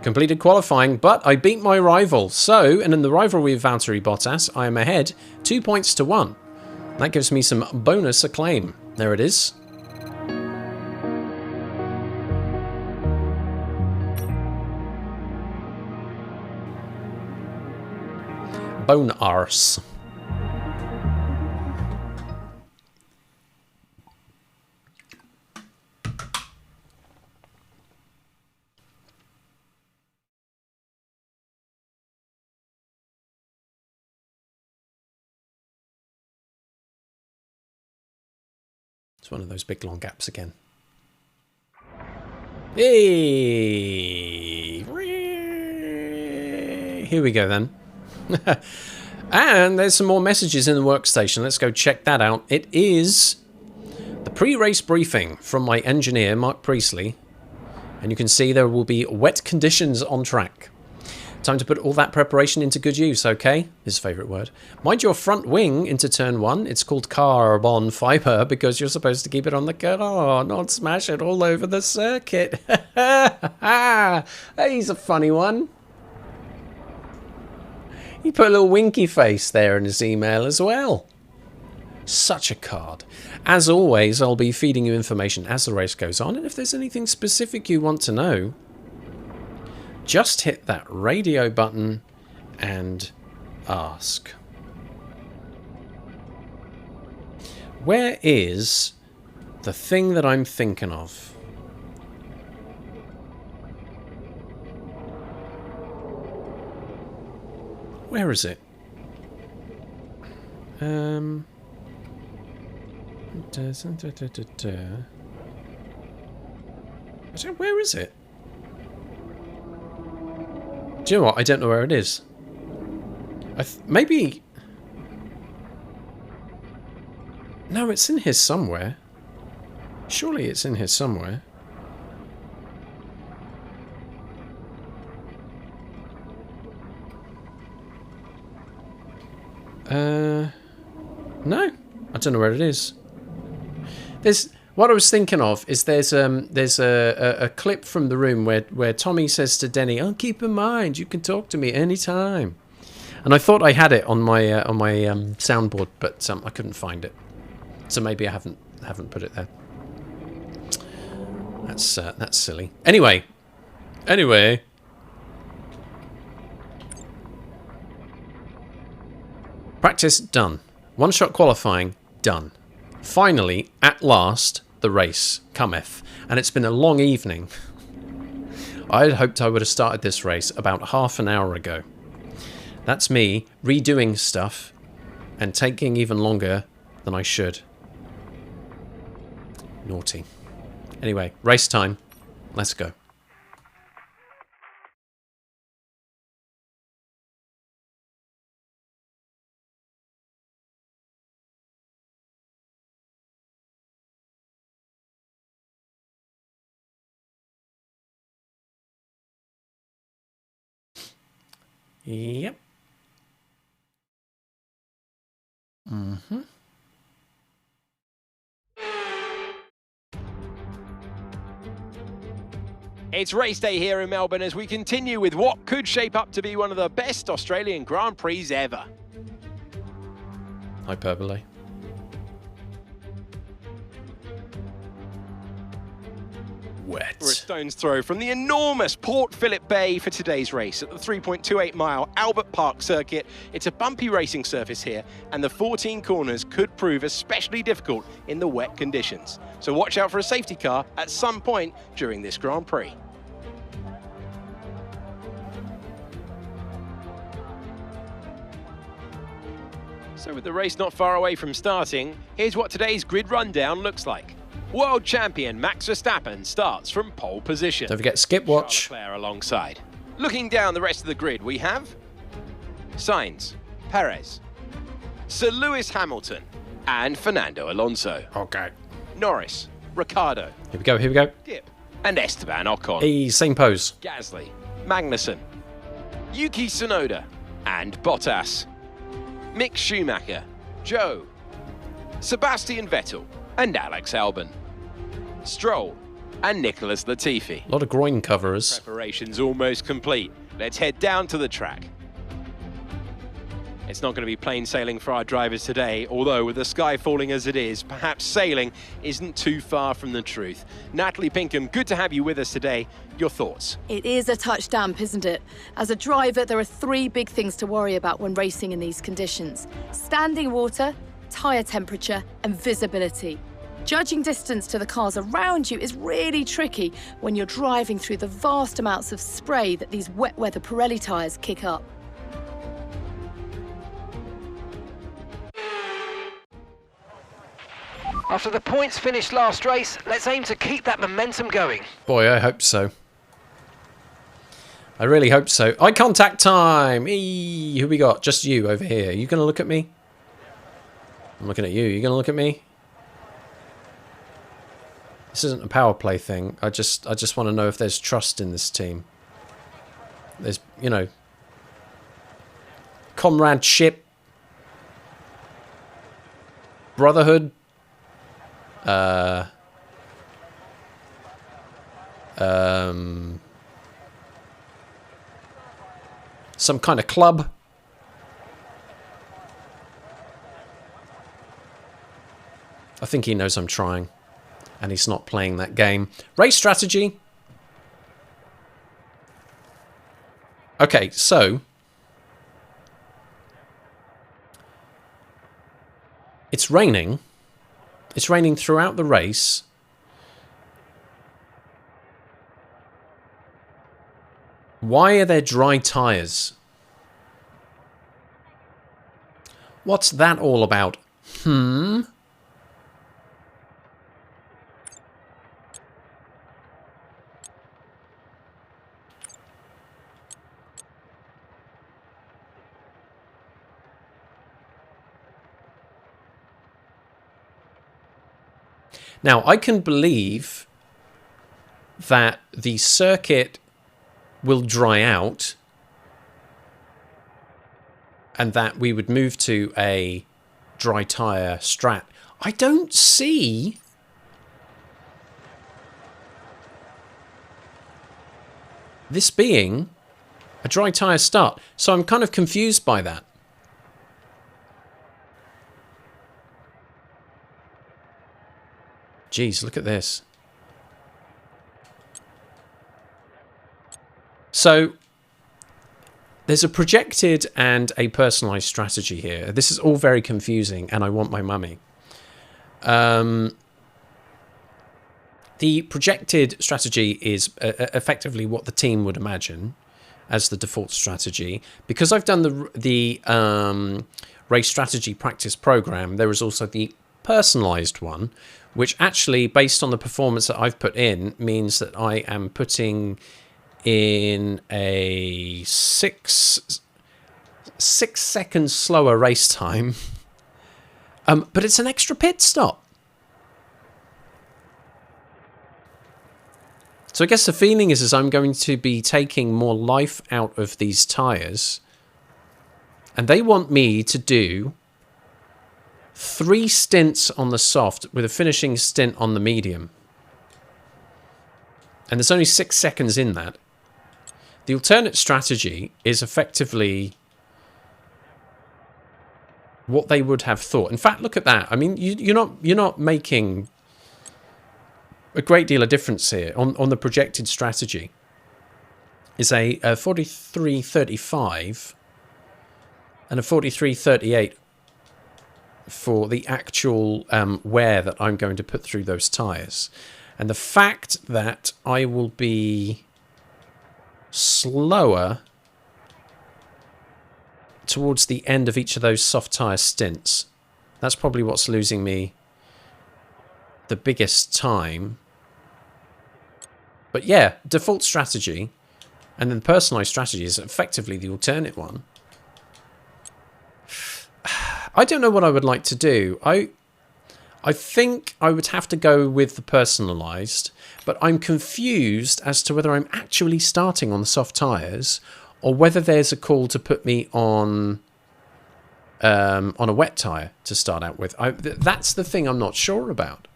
Completed qualifying, but I beat my rival. So, and in the rivalry with Valtteri Bottas, I am ahead 2 points to 1. That gives me some bonus acclaim. There it is. Bone arse. It's one of those big long gaps again. Hey! Here we go then. And there's some more messages in the workstation. Let's go check that out. It is the pre-race briefing from my engineer, Mark Priestley. And you can see there will be wet conditions on track. Time to put all that preparation into good use, okay? His favourite word. Mind your front wing into turn 1. It's called carbon fibre because you're supposed to keep it on the car, not smash it all over the circuit. He's a funny one. He put a little winky face there in his email as well. Such a card. As always, I'll be feeding you information as the race goes on, and if there's anything specific you want to know, just hit that radio button and ask. Where is the thing that I'm thinking of? Where is it? Where is it? Do you know what? I don't know where it is. Maybe... No, it's in here somewhere. Surely it's in here somewhere. No. I don't know where it is. There's... What I was thinking of is there's a clip from the room where Tommy says to Denny, "Oh, keep in mind, you can talk to me anytime." And I thought I had it on my soundboard, but I couldn't find it. So maybe I haven't put it there. That's silly. Anyway. Practice done. One-shot qualifying done. Finally, at last, the race cometh. And it's been a long evening. I had hoped I would have started this race about half an hour ago. That's me redoing stuff and taking even longer than I should. Naughty. Anyway, race time. Let's go. Yep. Mm-hmm.
It's race day here in Melbourne as we continue with what could shape up to be one of the best Australian Grand Prix ever.
Hyperbole. Wet.
We're a stone's throw from the enormous Port Phillip Bay for today's race at the 3.28-mile Albert Park circuit. It's a bumpy racing surface here, and the 14 corners could prove especially difficult in the wet conditions. So watch out for a safety car at some point during this Grand Prix. So with the race not far away from starting, here's what today's grid rundown looks like. World champion Max Verstappen starts from pole position.
Don't forget skip watch.
Leclerc alongside. Looking down the rest of the grid, we have Sainz, Perez, Sir Lewis Hamilton, and Fernando Alonso.
Okay.
Norris, Ricciardo,
Here we go.
Dip, and Esteban Ocon.
Hey, same pose.
Gasly, Magnussen, Yuki Tsunoda, and Bottas. Mick Schumacher, Joe, Sebastian Vettel, and Alex Albon. Stroll and Nicholas Latifi.
A lot of groin coverers.
Preparation's almost complete. Let's head down to the track. It's not going to be plain sailing for our drivers today, although with the sky falling as it is, perhaps sailing isn't too far from the truth. Natalie Pinkham, good to have you with us today. Your thoughts?
It is a touch damp, isn't it? As a driver, there are three big things to worry about when racing in these conditions: standing water, tyre temperature, and visibility. Judging distance to the cars around you is really tricky when you're driving through the vast amounts of spray that these wet weather Pirelli tyres kick up.
After the points finished last race, let's aim to keep that momentum going.
Boy, I hope so. I really hope so. Eye contact time! Eee, who we got? Just you over here. Are you going to look at me? I'm looking at you. You going to look at me? This isn't a power play thing. I just want to know if there's trust in this team. There's, you know, comradeship, brotherhood, some kind of club. I think he knows I'm trying, and he's not playing that game. Race strategy. Okay, so it's raining. It's raining throughout the race. Why are there dry tyres? What's that all about? Now, I can believe that the circuit will dry out and that we would move to a dry tyre strat. I don't see this being a dry tyre start, so I'm kind of confused by that. Jeez, look at this. So there's a projected and a personalized strategy here. This is all very confusing, and I want my mummy. The projected strategy is effectively what the team would imagine as the default strategy. Because I've done the race strategy practice program, there is also the personalized one, which actually, based on the performance that I've put in, means that I am putting in a 6 seconds slower race time. But it's an extra pit stop. So I guess the feeling is I'm going to be taking more life out of these tyres. And they want me to do 3 stints on the soft with a finishing stint on the medium. And there's only 6 seconds in that. The alternate strategy is effectively what they would have thought. In fact, look at that. I mean, you're not making a great deal of difference here on the projected strategy. Is a 43.35 and a 43.38 for the actual wear that I'm going to put through those tyres. And the fact that I will be slower towards the end of each of those soft tyre stints, that's probably what's losing me the biggest time. But yeah, default strategy and then personalised strategy is effectively the alternate one. I don't know what I would like to do. I think I would have to go with the personalised, but I'm confused as to whether I'm actually starting on the soft tyres or whether there's a call to put me on a wet tyre to start out with. That's the thing I'm not sure about.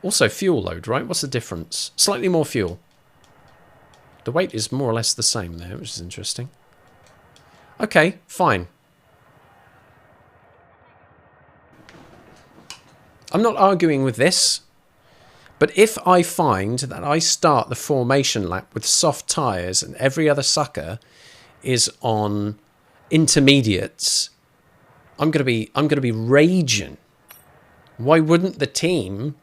Also, fuel load, right? What's the difference? Slightly more fuel. The weight is more or less the same there, which is interesting. Okay, fine. I'm not arguing with this, but if I find that I start the formation lap with soft tyres and every other sucker is on intermediates, I'm gonna be raging. Why wouldn't the team?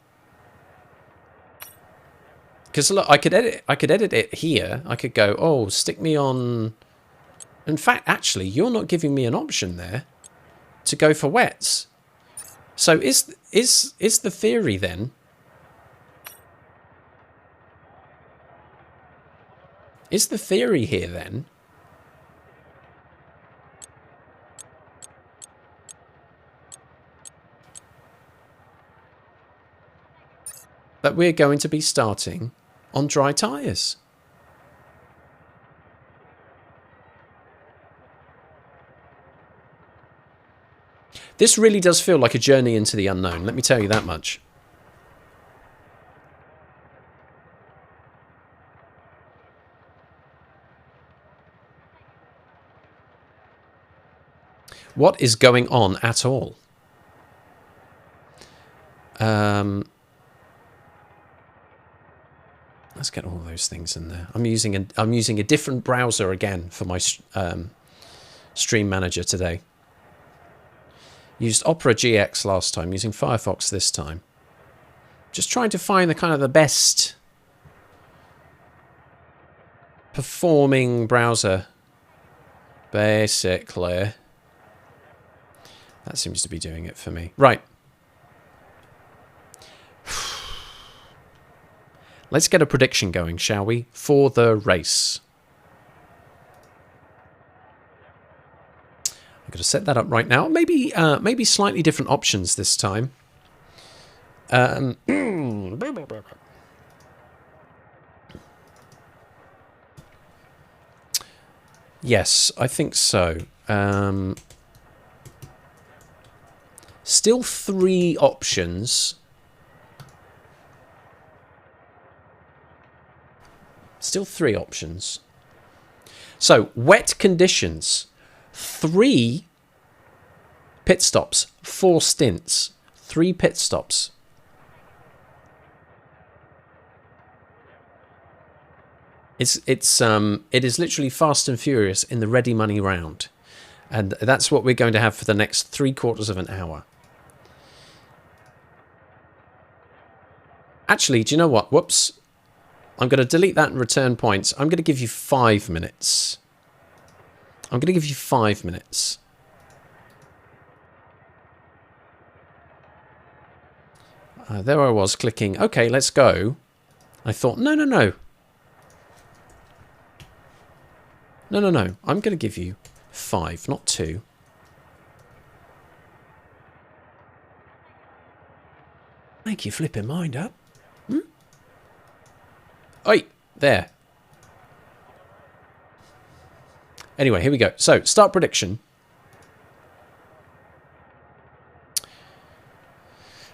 Because look, I could edit it here. I could go, oh, stick me on. In fact, actually, you're not giving me an option there. to go for wets. So is the theory then? Is the theory here then that we're going to be starting on dry tyres? This really does feel like a journey into the unknown, let me tell you that much. What is going on at all? Let's get all those things in there. I'm using a different browser again for my stream manager today. Used Opera GX last time, using Firefox this time. Just trying to find the kind of the best performing browser, basically. That seems to be doing it for me. Right. Let's get a prediction going, shall we, for the race. I'm going to set that up right now. Maybe slightly different options this time. Yes, I think so. Still 3 options. Still 3 options. So, wet conditions. 3 pit stops. 4 stints. 3 pit stops. It is literally fast and furious in the ready money round. And that's what we're going to have for the next 3/4 of an hour. Actually, do you know what? Whoops. I'm going to delete that and return points. I'm going to give you 5 minutes. I'm going to give you 5 minutes. There I was clicking, okay, let's go. I thought, no. No. I'm going to give you 5, not 2. Make your flipping mind up. Oi, there. Anyway, here we go. So, start prediction.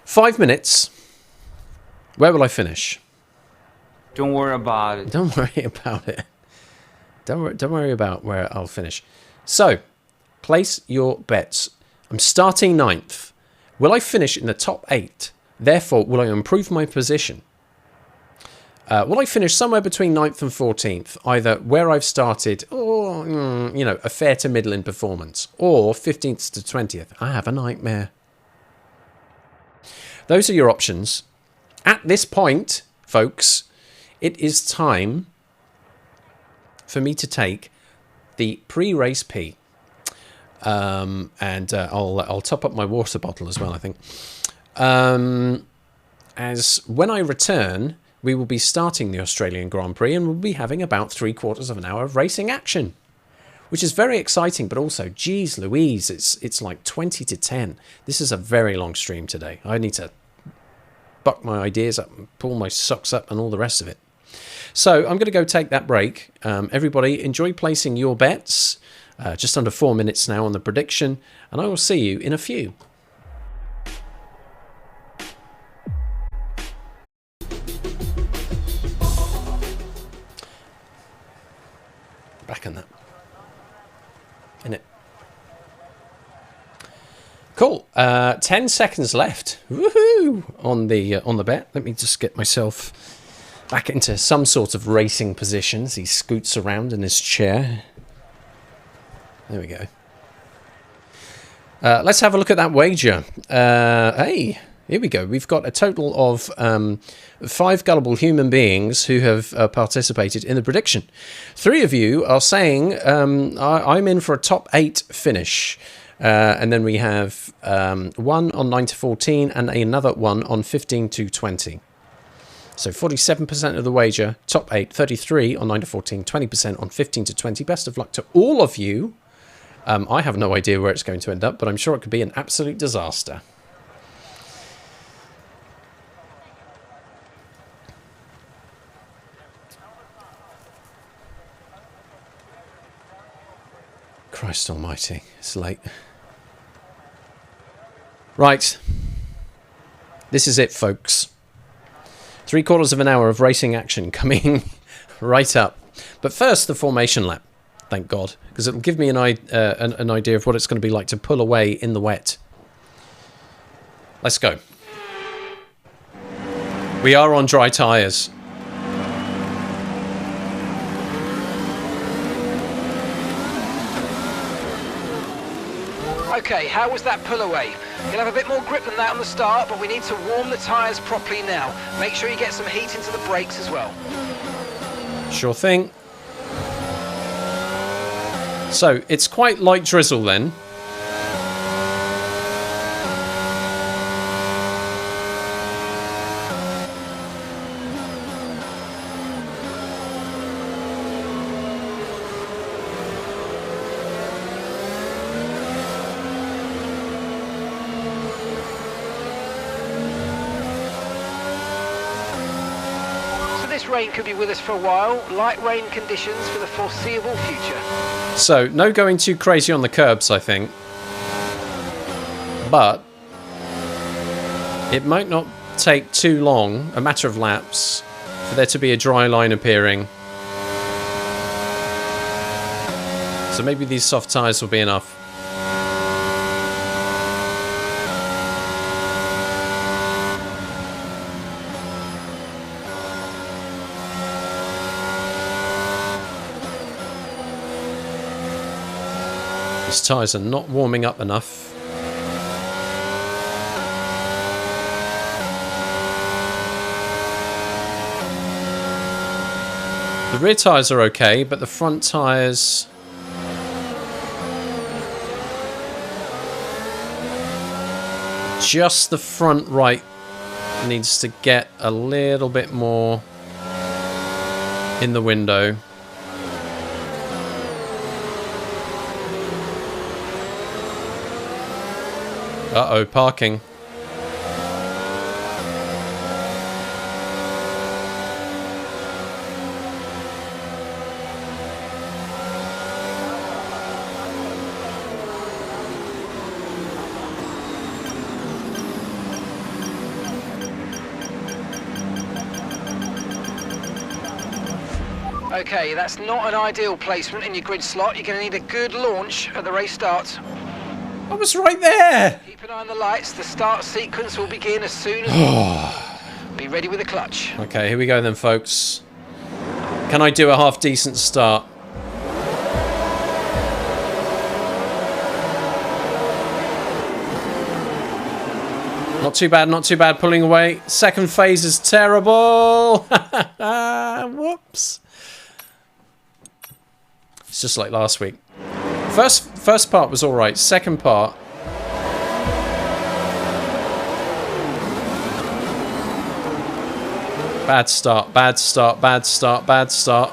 5 minutes. Where will I finish?
Don't worry about it.
Don't worry about it. Don't worry about where I'll finish. So, place your bets. I'm starting 9th. Will I finish in the top 8? Therefore, will I improve my position? Will I finish somewhere between 9th and 14th, either where I've started or, you know, a fair to middle in performance, or 15th to 20th? I have a nightmare. Those are your options. At this point, folks, it is time for me to take the pre-race pee. And I'll top up my water bottle as well, I think. As when I return, we will be starting the Australian Grand Prix and we'll be having about 3/4 of an hour of racing action, which is very exciting, but also, geez Louise, it's like 20 to 10. This is a very long stream today. I need to buck my ideas up and pull my socks up and all the rest of it. So I'm going to go take that break. Everybody, enjoy placing your bets. Just under 4 minutes now on the prediction, and I will see you in a few. Back on that. In it. Cool. 10 seconds left. Woohoo! On the bet. Let me just get myself back into some sort of racing position as he scoots around in his chair. There we go. Let's have a look at that wager. Hey, here we go. We've got a total of 5 gullible human beings who have participated in the prediction. 3 of you are saying I'm in for a top 8 finish. And then we have one on 9 to 14 and another one on 15 to 20. So 47% of the wager, top 8, 33 on 9 to 14, 20% on 15 to 20. Best of luck to all of you. I have no idea where it's going to end up, but I'm sure it could be an absolute disaster. Christ almighty, it's late. Right. This is it, folks. 3/4 of an hour of racing action coming right up. But first, the formation lap. Thank God, because it'll give me an idea of what it's going to be like to pull away in the wet. Let's go. We are on dry tyres.
Okay, how was that pull away? You'll have a bit more grip than that on the start, but we need to warm the tyres properly now. Make sure you get some heat into the brakes as well.
Sure thing. So, it's quite light drizzle then.
Rain could be with us for a while. Light rain conditions for the foreseeable future.
So, no going too crazy on the curbs, I think. But it might not take too long, a matter of laps, for there to be a dry line appearing. So maybe these soft tyres will be enough. These tyres are not warming up enough. The rear tyres are okay, but the front tyres... just the front right needs to get a little bit more in the window. Uh-oh, parking.
Okay, that's not an ideal placement in your grid slot. You're going to need a good launch at the race start.
I was right there!
Keep an eye on the lights. The start sequence will begin as soon as... Be ready with the clutch.
Okay, here we go then, folks. Can I do a half-decent start? Not too bad, not too bad. Pulling away. Second phase is terrible! Whoops. It's just like last week. First part was alright. Second part... bad start, bad start, bad start, bad start.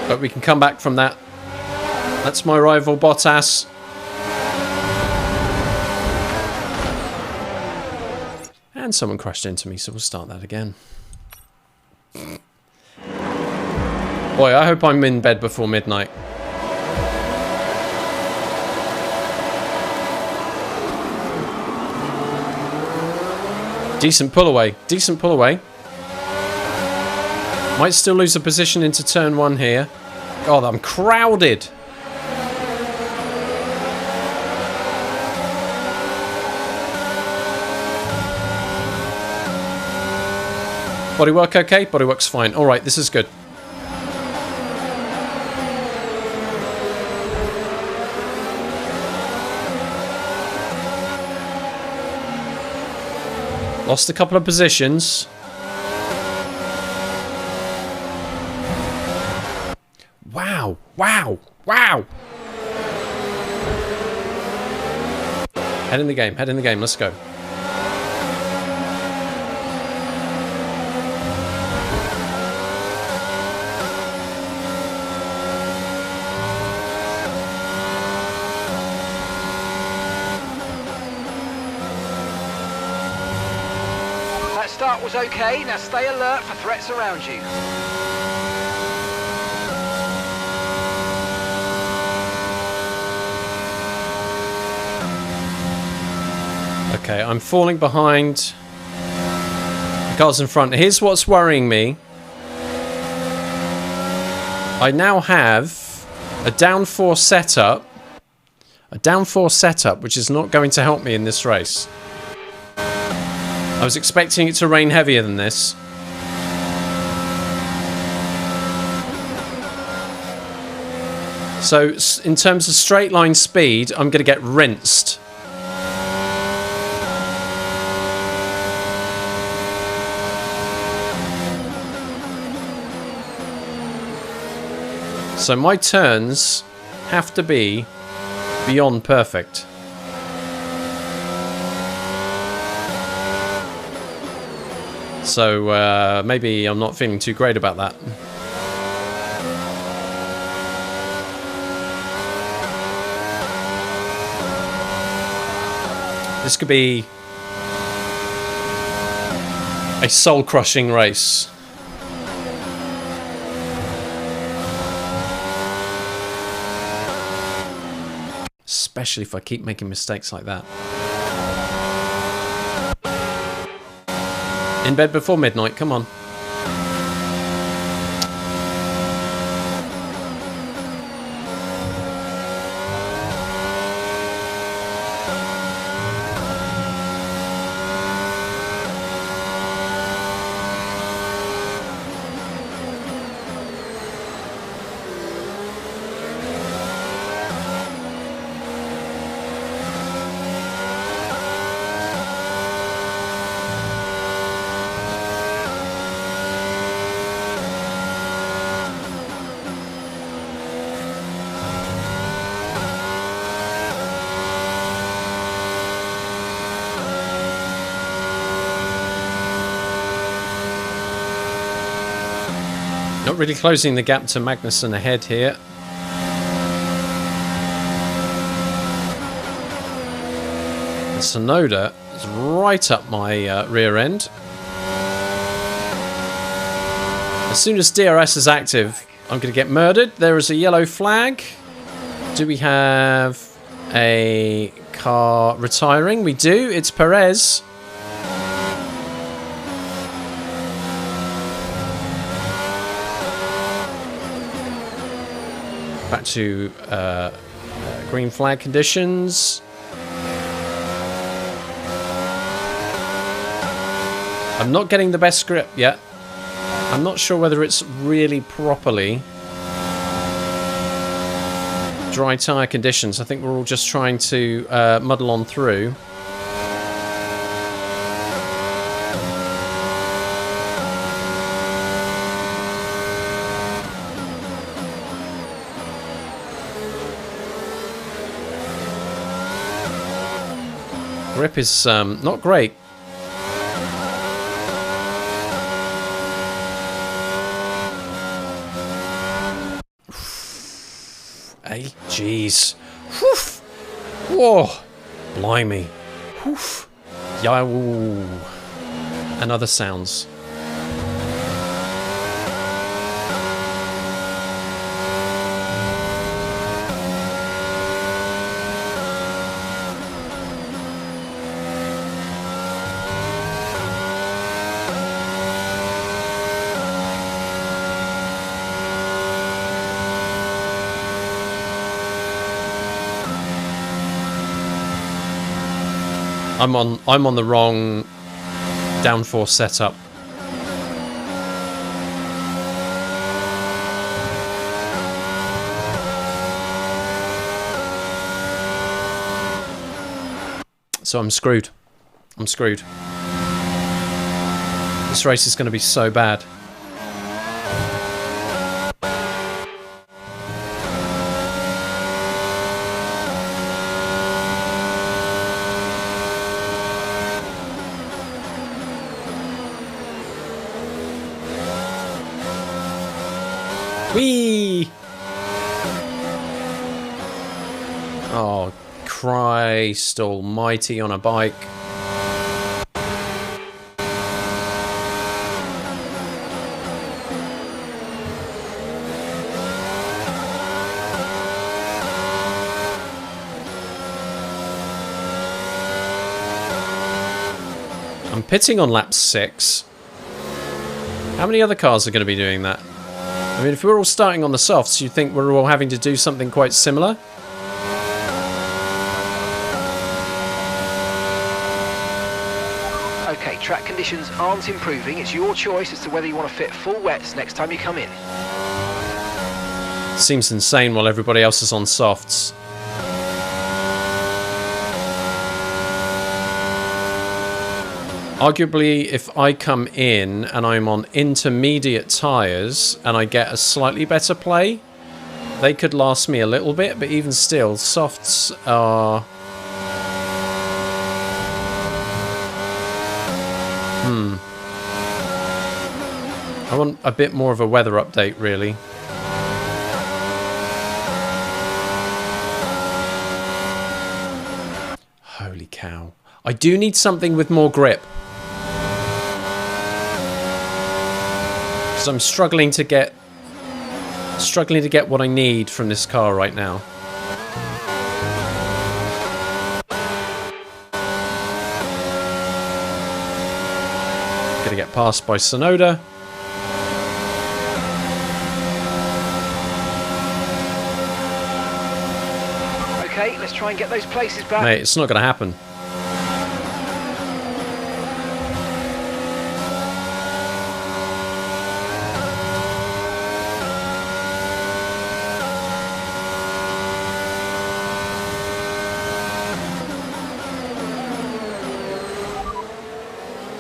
But we can come back from that. That's my rival Bottas. And someone crashed into me, so we'll start that again. Boy, I hope I'm in bed before midnight. Decent pull away. Decent pull away. Might still lose a position into turn 1 here. God, I'm crowded. Bodywork okay? Bodywork's fine. Alright, this is good. Lost a couple of positions. Wow! Head in the game, let's go.
That start was okay, now stay alert for threats around you.
Okay, I'm falling behind the cars in front. Here's what's worrying me. I now have a downforce setup. A downforce setup, which is not going to help me in this race. I was expecting it to rain heavier than this. So, in terms of straight line speed, I'm going to get rinsed. So my turns have to be beyond perfect. So maybe I'm not feeling too great about that. This could be a soul-crushing race. Especially if I keep making mistakes like that. In bed before midnight, come on. Not really closing the gap to Magnussen ahead here. And Sonoda is right up my rear end. As soon as DRS is active, I'm going to get murdered. There is a yellow flag. Do we have a car retiring? We do. It's Perez. Back to green flag conditions. I'm not getting the best grip yet. I'm not sure whether it's really properly dry tyre conditions. I think we're all just trying to muddle on through. Grip is not great. Hey, jeez. Whoa, blimey. Yeah, and other sounds. I'm on the wrong downforce setup. So I'm screwed. I'm screwed. This race is going to be so bad. Oh, Christ almighty on a bike. I'm pitting on lap 6. How many other cars are going to be doing that? I mean, if we're all starting on the softs, you'd think we're all having to do something quite similar.
Okay, track conditions aren't improving. It's your choice as to whether you want to fit full wets next time you come in.
Seems insane while everybody else is on softs. Arguably, if I come in and I'm on intermediate tyres and I get a slightly better play, they could last me a little bit, but even still, softs are... I want a bit more of a weather update, really. Holy cow. I do need something with more grip. Because I'm struggling to get what I need from this car right now. Gonna get passed by Sonoda.
Okay, let's try and get those places back.
Mate, it's not gonna happen.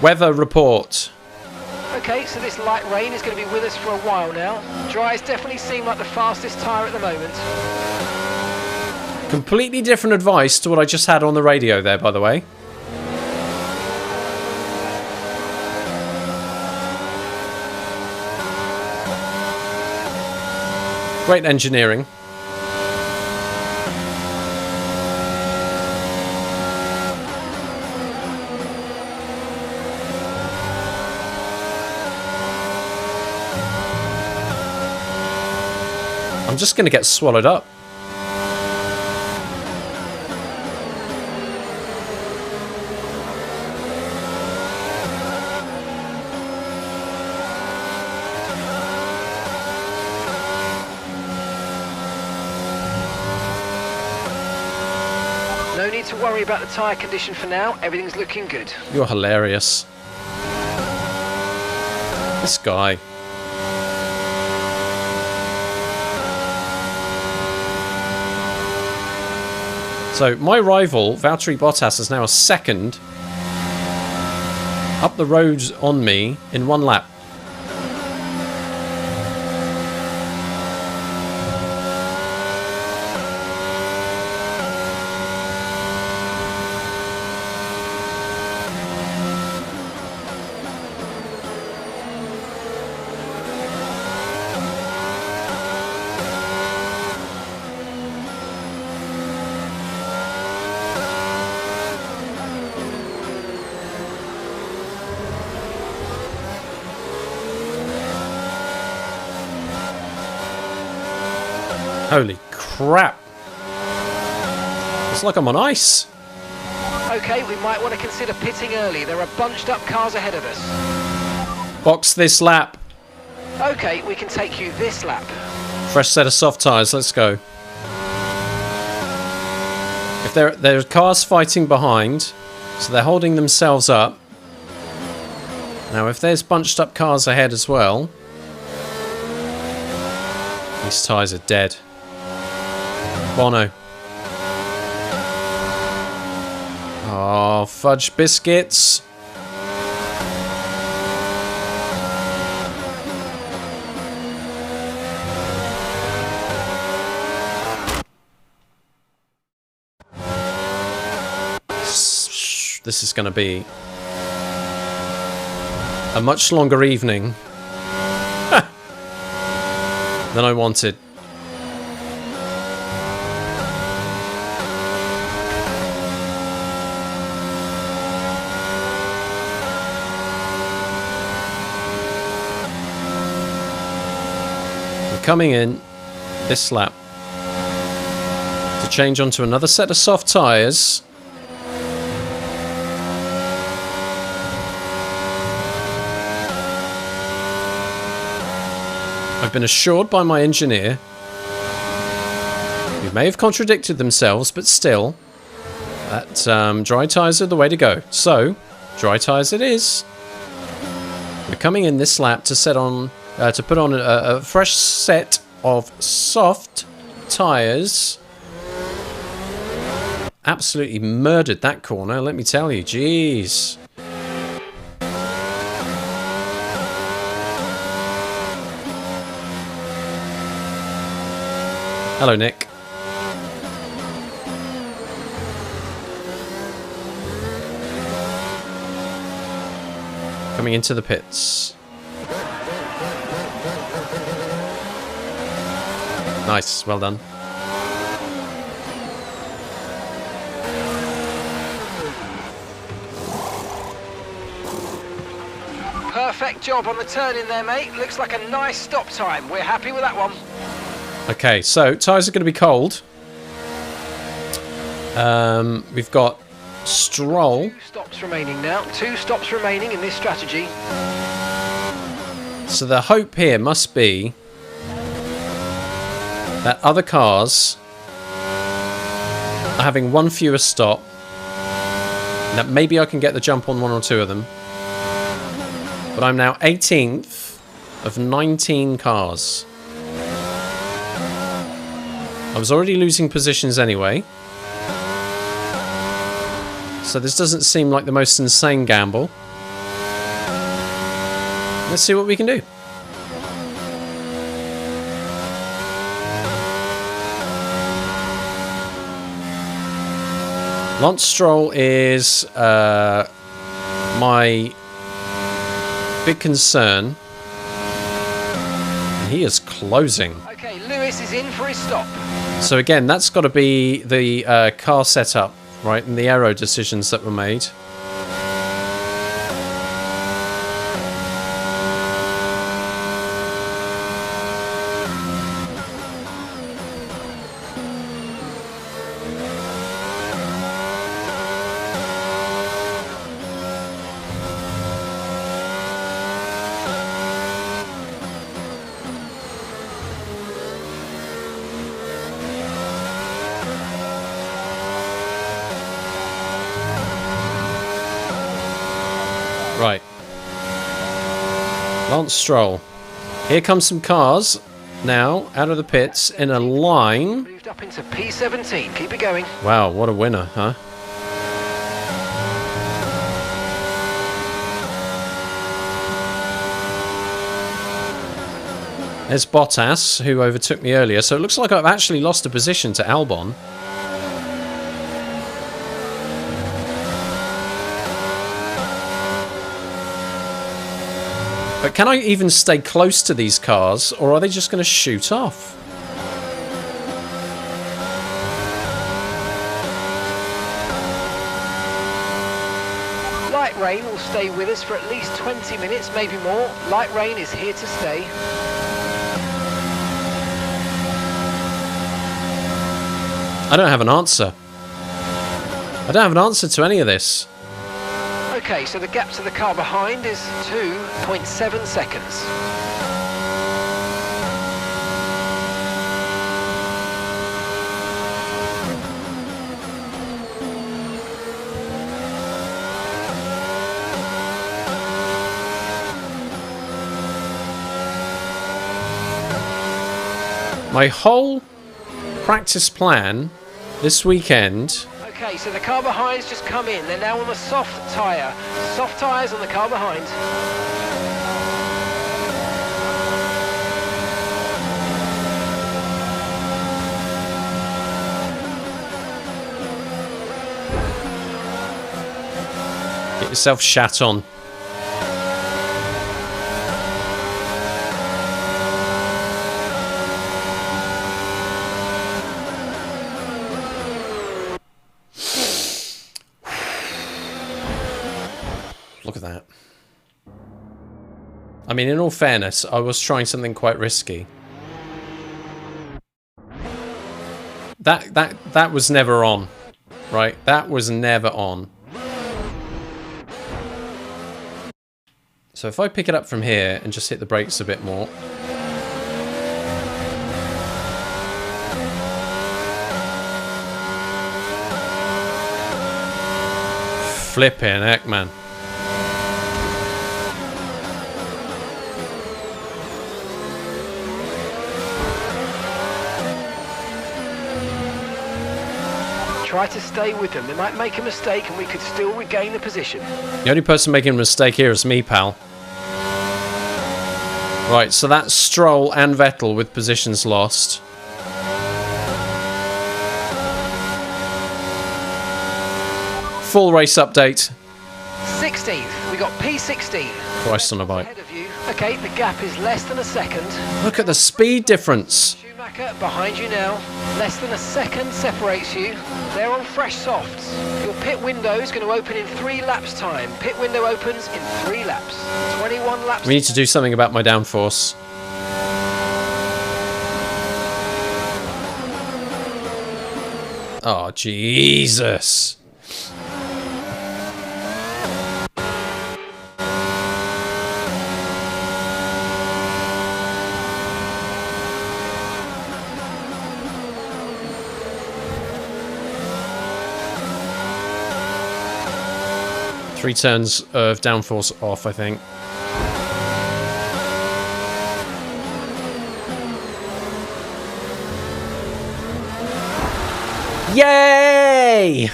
Weather report.
Okay, so this light rain is going to be with us for a while now. Dries definitely seem like the fastest tyre at the moment.
Completely different advice to what I just had on the radio there, by the way. Great engineering. I'm just going to get swallowed up.
No need to worry about the tyre condition for now. Everything's looking good.
You're hilarious. This guy. So my rival, Valtteri Bottas, is now a second up the road on me in one lap. Holy crap. It's like I'm on ice.
Okay, we might want to consider pitting early. There are bunched up cars ahead of us.
Box this lap.
Okay, we can take you this lap.
Fresh set of soft tyres, let's go. If there are cars fighting behind, so they're holding themselves up. Now if there's bunched up cars ahead as well, these tyres are dead. Bono. Oh, fudge biscuits. This is going to be a much longer evening than I wanted. coming in this lap to change onto another set of soft tyres. I've been assured by my engineer, who may have contradicted themselves, but still, that dry tyres are the way to go. So, dry tyres it is. We're coming in this lap to set on, to put on a fresh set of soft tyres. Absolutely murdered that corner, let me tell you. Jeez. Hello, Nick. Coming into the pits. Nice, well done.
Perfect job on the turn in there, mate. Looks like a nice stop time. We're happy with that one.
Okay, so tyres are going to be cold. We've got Stroll.
2 stops remaining now. 2 stops remaining in this strategy.
So the hope here must be that other cars are having one fewer stop. And that maybe I can get the jump on 1 or 2 of them. But I'm now 18th of 19 cars. I was already losing positions anyway. So this doesn't seem like the most insane gamble. Let's see what we can do. Lance Stroll is my big concern. And he is closing.
Okay, Lewis is in for his stop.
So again, that's got to be the car setup, right, and the aero decisions that were made. Right. Lance Stroll. Here comes some cars now out of the pits in a line.
Moved up into P17. Keep it going.
Wow, what a winner, huh? There's Bottas, who overtook me earlier. So it looks like I've actually lost a position to Albon. But can I even stay close to these cars, or are they just going to shoot off?
Light rain will stay with us for at least 20 minutes, maybe more. Light rain is here to stay.
I don't have an answer. I don't have an answer to any of this.
Okay, so the gap to the car behind is 2.7 seconds.
My whole practice plan this weekend.
Okay, so the car behind's just come in. They're now on the soft tyre. Soft tyres on the car behind.
Get yourself shat on. Look at that. I mean, in all fairness, I was trying something quite risky. That was never on, right? That was never on. So if I pick it up from here and just hit the brakes a bit more. Flipping heck, man.
Try to stay with them. They might make a mistake and we could still regain the position.
The only person making a mistake here is me, pal. Right, so that's Stroll and Vettel with positions lost. Full race update.
16th. We got P16.
Christ on a bike.
Ahead of you. Okay, the gap is less than a second.
Look at the speed difference.
Schumacher behind you now. Less than a second separates you. They're on fresh softs. Your pit window is going to open in 3 laps time. Pit window opens in 3 laps. 21 laps.
We need to do something about my downforce. Oh, Jesus. Three turns of downforce off, I think. Yay!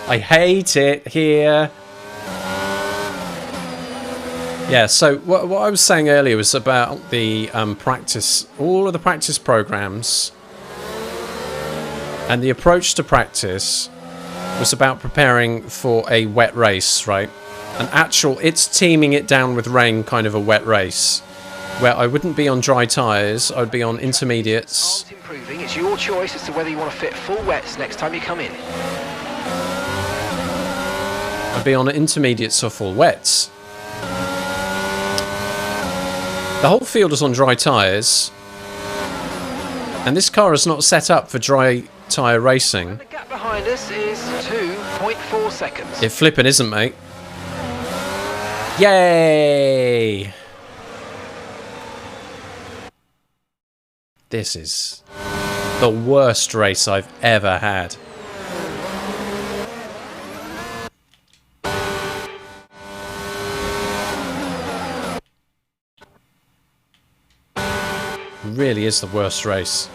I hate it here. Yeah, so what I was saying earlier was about the practice, all of the practice programs, and the approach to practice was about preparing for a wet race, right? An actual, it's teaming it down with rain kind of a wet race, where I wouldn't be on dry tyres, I'd be on intermediates.
Improving. It's your choice as to whether you want to fit full wets next time you come in.
I'd be on intermediates or full wets. The whole field is on dry tyres, and this car is not set up for dry tyre racing.
The gap behind us is 2.4 seconds.
It flipping isn't, mate. Yay! This is the worst race I've ever had. It really is the worst race.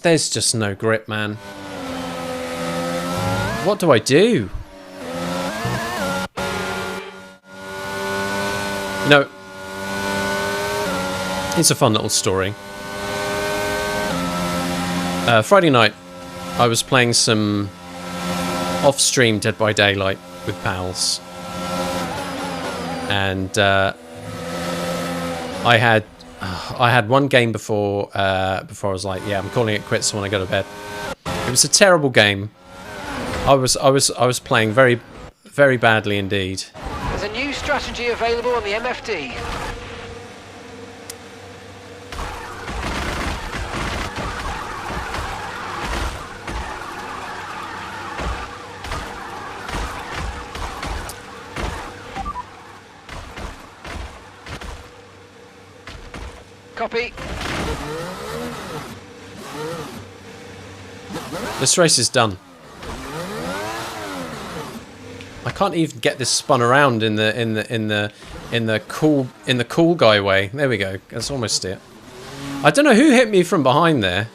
There's just no grip, man. What do I do? You know, it's a fun little story. Friday night, I was playing some off-stream Dead by Daylight with pals, and I had one game before I was like, yeah, I'm calling it quits. I want to go to bed. It was a terrible game. I was playing very, very badly indeed.
There's a new strategy available on the MFD. Copy.
This race is done. I can't even get this spun around in the cool guy way. There we go. That's almost it. I don't know who hit me from behind there.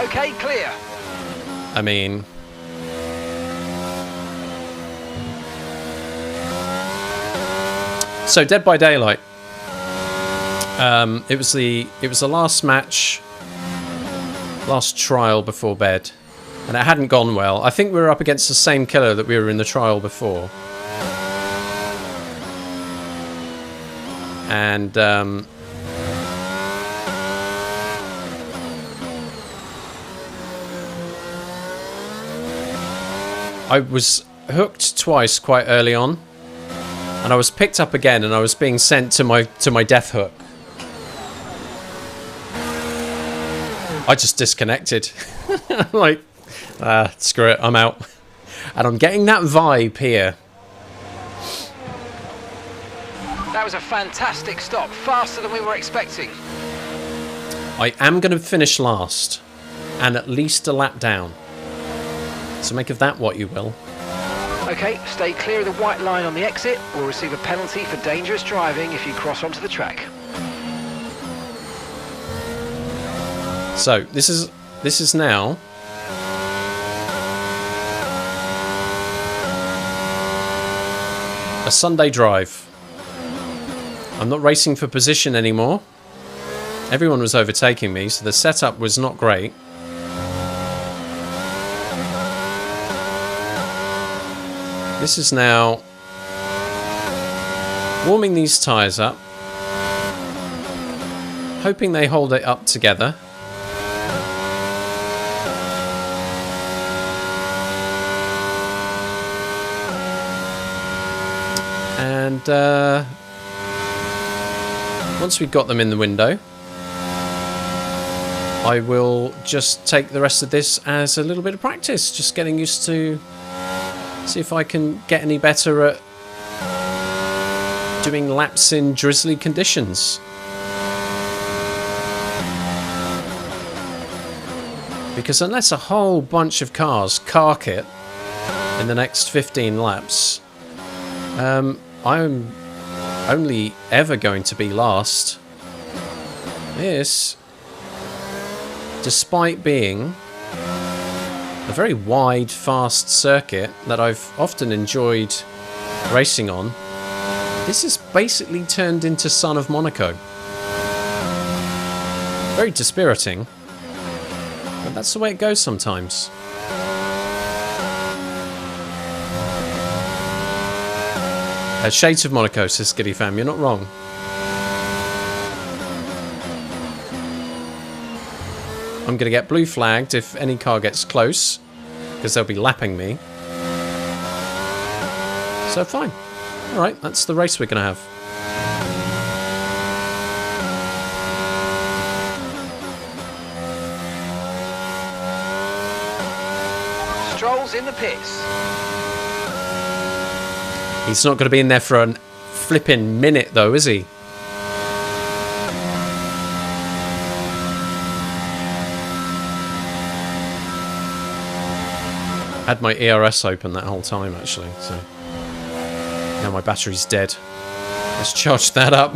Okay, clear.
I mean, so Dead by Daylight. It was the last match, last trial before bed, and it hadn't gone well. I think we were up against the same killer that we were in the trial before, and I was hooked twice quite early on, and I was picked up again, and I was being sent to my death hook. I just disconnected. Like, screw it, I'm out. And I'm getting that vibe here.
That was a fantastic stop, faster than we were expecting.
I am going to finish last, and at least a lap down. So make of that what you will.
Okay, stay clear of the white line on the exit. We'll receive a penalty for dangerous driving if you cross onto the track.
So this is now a Sunday drive. I'm not racing for position anymore. Everyone was overtaking me, so the setup was not great. This is now warming these tyres up, hoping they hold it up together. And once we've got them in the window, I will just take the rest of this as a little bit of practice, just getting used to, see if I can get any better at doing laps in drizzly conditions. Because unless a whole bunch of cars cark it in the next 15 laps, I'm only ever going to be last. This, despite being a very wide, fast circuit that I've often enjoyed racing on, this is basically turned into Son of Monaco. Very dispiriting, but that's the way it goes sometimes. Shades of Monaco, says Skiddy Fam, you're not wrong. I'm going to get blue flagged if any car gets close, because they'll be lapping me. So fine. Alright, that's the race we're going to have.
Stroll's in the pits.
He's not going to be in there for a flipping minute though, is he? Had my ERS open that whole time actually, so now my battery's dead. Let's charge that up.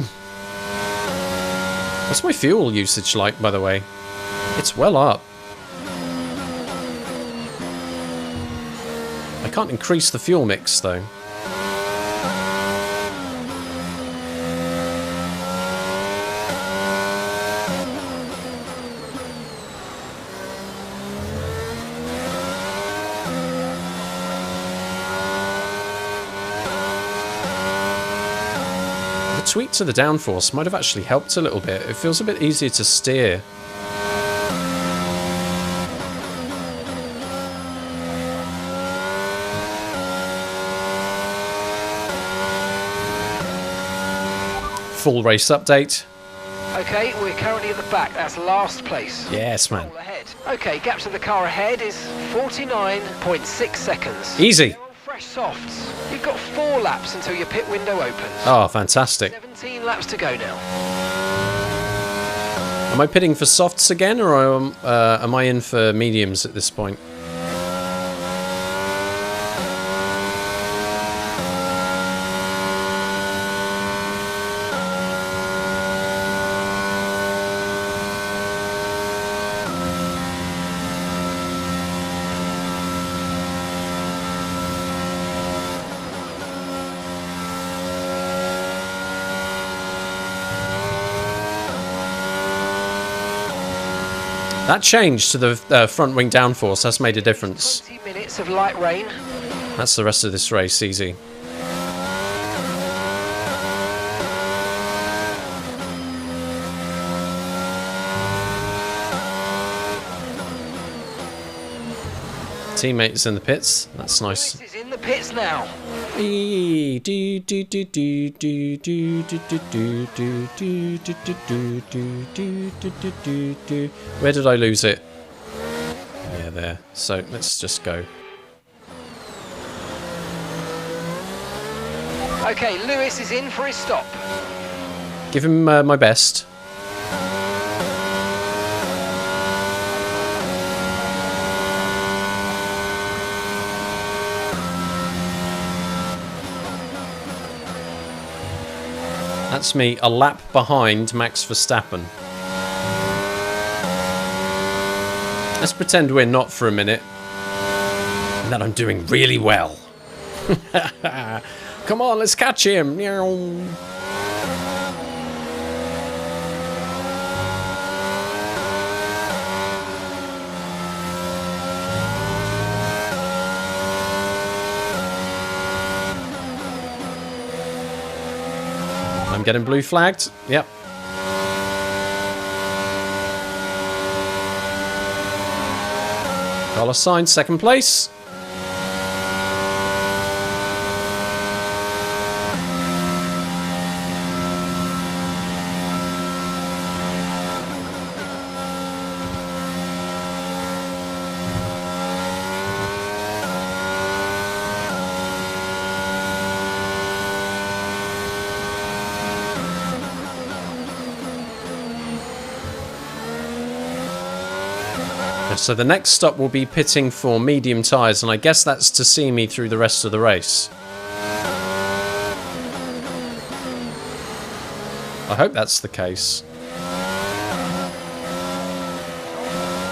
What's my fuel usage like, by the way? It's well up. I can't increase the fuel mix though. Tweak to the downforce might have actually helped a little bit. It feels a bit easier to steer. Full race update.
Okay, we're currently at the back. That's last place.
Yes, man.
Ahead. Okay, gap to the car ahead is 49.6 seconds.
Easy.
Fresh softs. You've got 4 laps until your pit window opens.
Oh, fantastic.
17 laps to go now.
Am I pitting for softs again, or am I in for mediums at this point? That change to the front wing downforce, that's made a difference.
20 minutes of light rain.
That's the rest of this race, easy. Teammates in the pits, that's nice.
Lewis is in the pits now.
Where did I lose it? Yeah, there. So let's just go.
Okay, Lewis is in for his stop.
Give him my best. That's me a lap behind Max Verstappen. Let's pretend we're not for a minute. And that I'm doing really well. Come on, let's catch him. I'm getting blue flagged. Yep. Carlos Sainz, second place. So the next stop will be pitting for medium tyres, and I guess that's to see me through the rest of the race. I hope that's the case.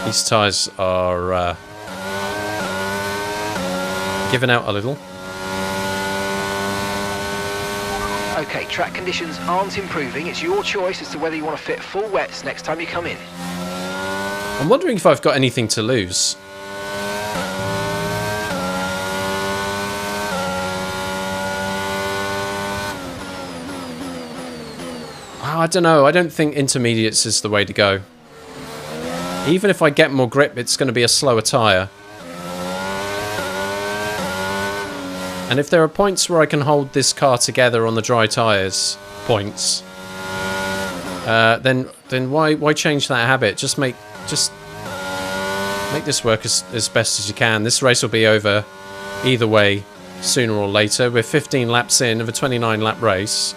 These tyres are giving out a little.
Okay, track conditions aren't improving. It's your choice as to whether you want to fit full wets next time you come in.
I'm wondering if I've got anything to lose. I don't know. I don't think intermediates is the way to go. Even if I get more grip, it's going to be a slower tyre. And if there are points where I can hold this car together on the dry tyres, then why change that habit? Just make this work as best as you can. This race will be over either way, sooner or later. We're 15 laps in of a 29 lap race.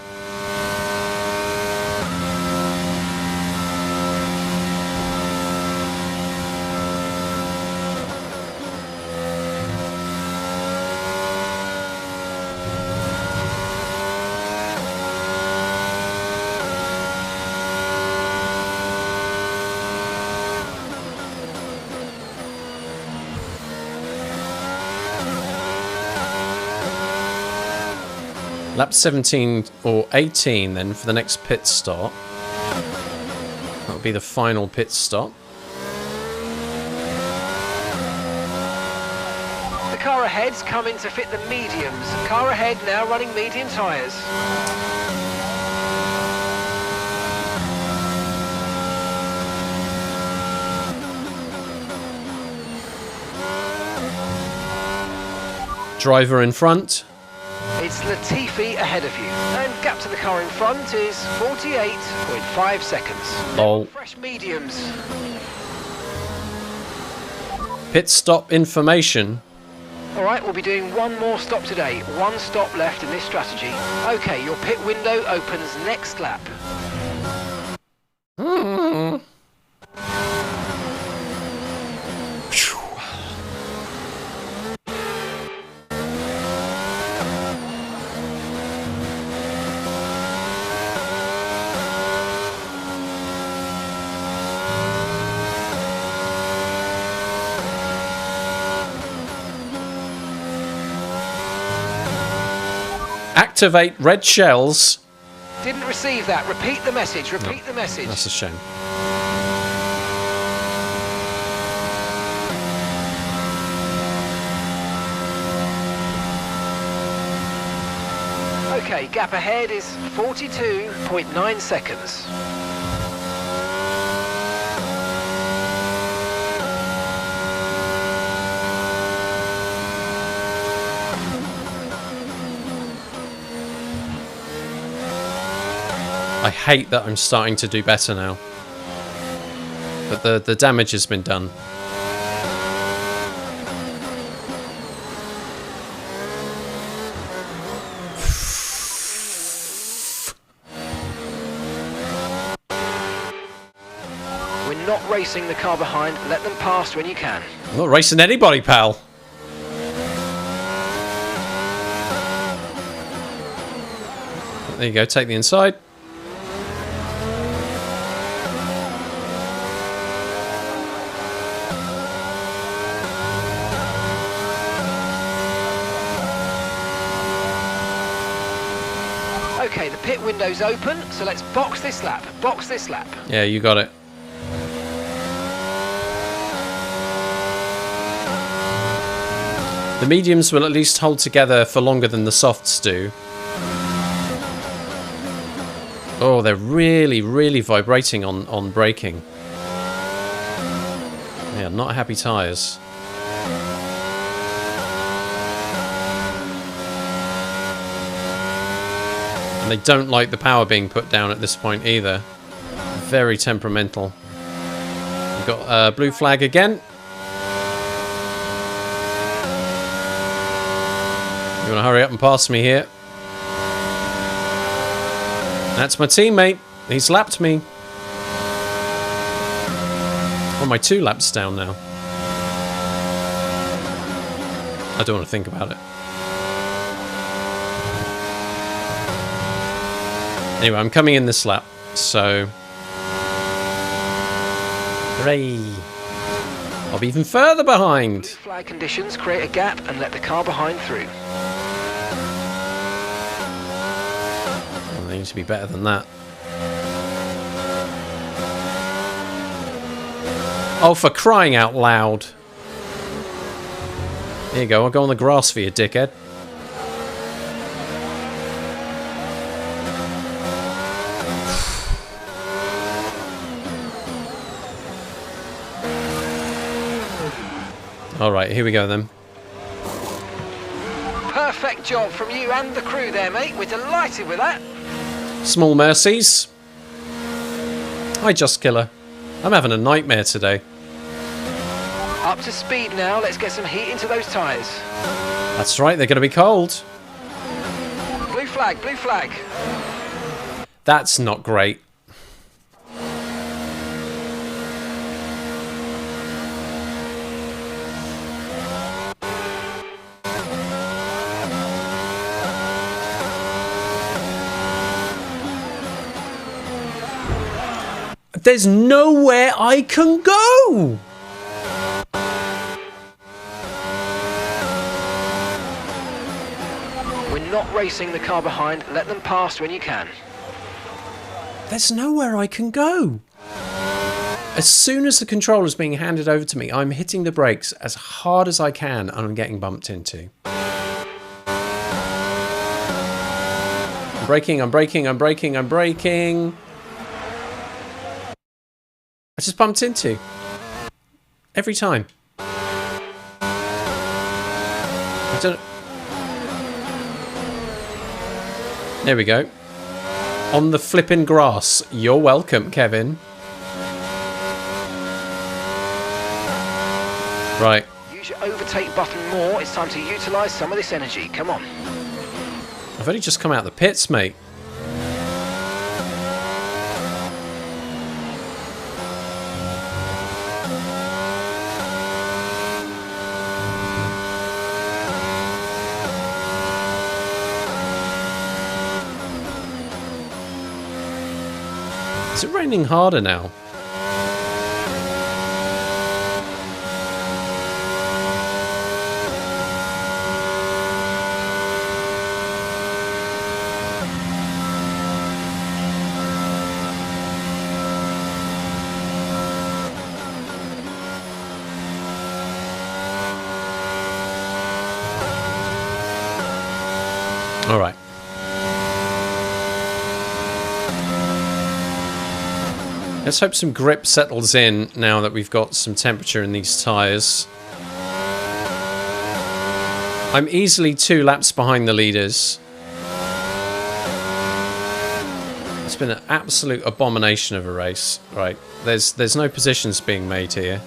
Lap 17 or 18 then for the next pit stop. That'll be the final pit stop.
The car ahead's coming to fit the mediums. Car ahead now running medium tyres.
Driver in front.
It's Latifi ahead of you, and gap to the car in front is 48.5 seconds.
Lol.
Fresh mediums.
Pit stop information.
All right, we'll be doing one more stop today. One stop left in this strategy. Okay, your pit window opens next lap.
Activate red shells.
Didn't receive that. Repeat the message. Repeat the message.
That's a shame.
Okay, gap ahead is 42.9 seconds.
I hate that I'm starting to do better now. But the damage has been done.
We're not racing the car behind. Let them pass when you can.
I'm not racing anybody, pal. There you go, take the inside.
Okay, the pit window's open, so let's box this lap. Box this lap.
Yeah, you got it. The mediums will at least hold together for longer than the softs do. Oh, they're really, really vibrating on braking. Yeah, not happy tyres. And they don't like the power being put down at this point either. Very temperamental. We've got blue flag again. You want to hurry up and pass me here? That's my teammate. He's lapped me. Oh, my 2 laps down now. I don't want to think about it. Anyway, I'm coming in this lap, so... Hooray! I'll be even further behind!
Flag conditions create a gap and let the car behind through.
Well, they need to be better than that. Oh, for crying out loud! There you go, I'll go on the grass for you, dickhead. Alright, here we go then.
Perfect job from you and the crew there, mate. We're delighted with that.
Small mercies. Hi, Just Killer. I'm having a nightmare today.
Up to speed now. Let's get some heat into those tyres.
That's right, they're going to be cold.
Blue flag, blue flag.
That's not great. There's nowhere I can go!
We're not racing the car behind. Let them pass when you can.
There's nowhere I can go. As soon as the controller's being handed over to me, I'm hitting the brakes as hard as I can and I'm getting bumped into. I'm braking, I'm braking, I'm braking, I'm braking. I just bumped into. Every time. I don't... There we go. On the flippin' grass. You're welcome, Kevin. Right.
Use your overtake button more. It's time to utilise some of this energy. Come on.
I've only just come out of the pits, mate. Is it raining harder now? All right. Let's hope some grip settles in now that we've got some temperature in these tyres. I'm easily 2 laps behind the leaders. It's been an absolute abomination of a race. Right, there's no positions being made here.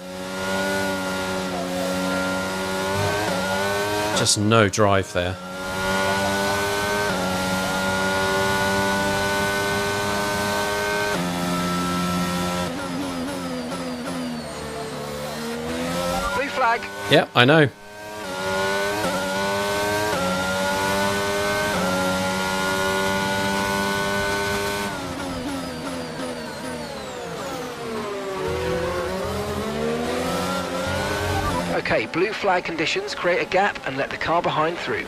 Just no drive there.
Blue flag.
Yeah, I know.
Okay, blue flag conditions create a gap and let the car behind through.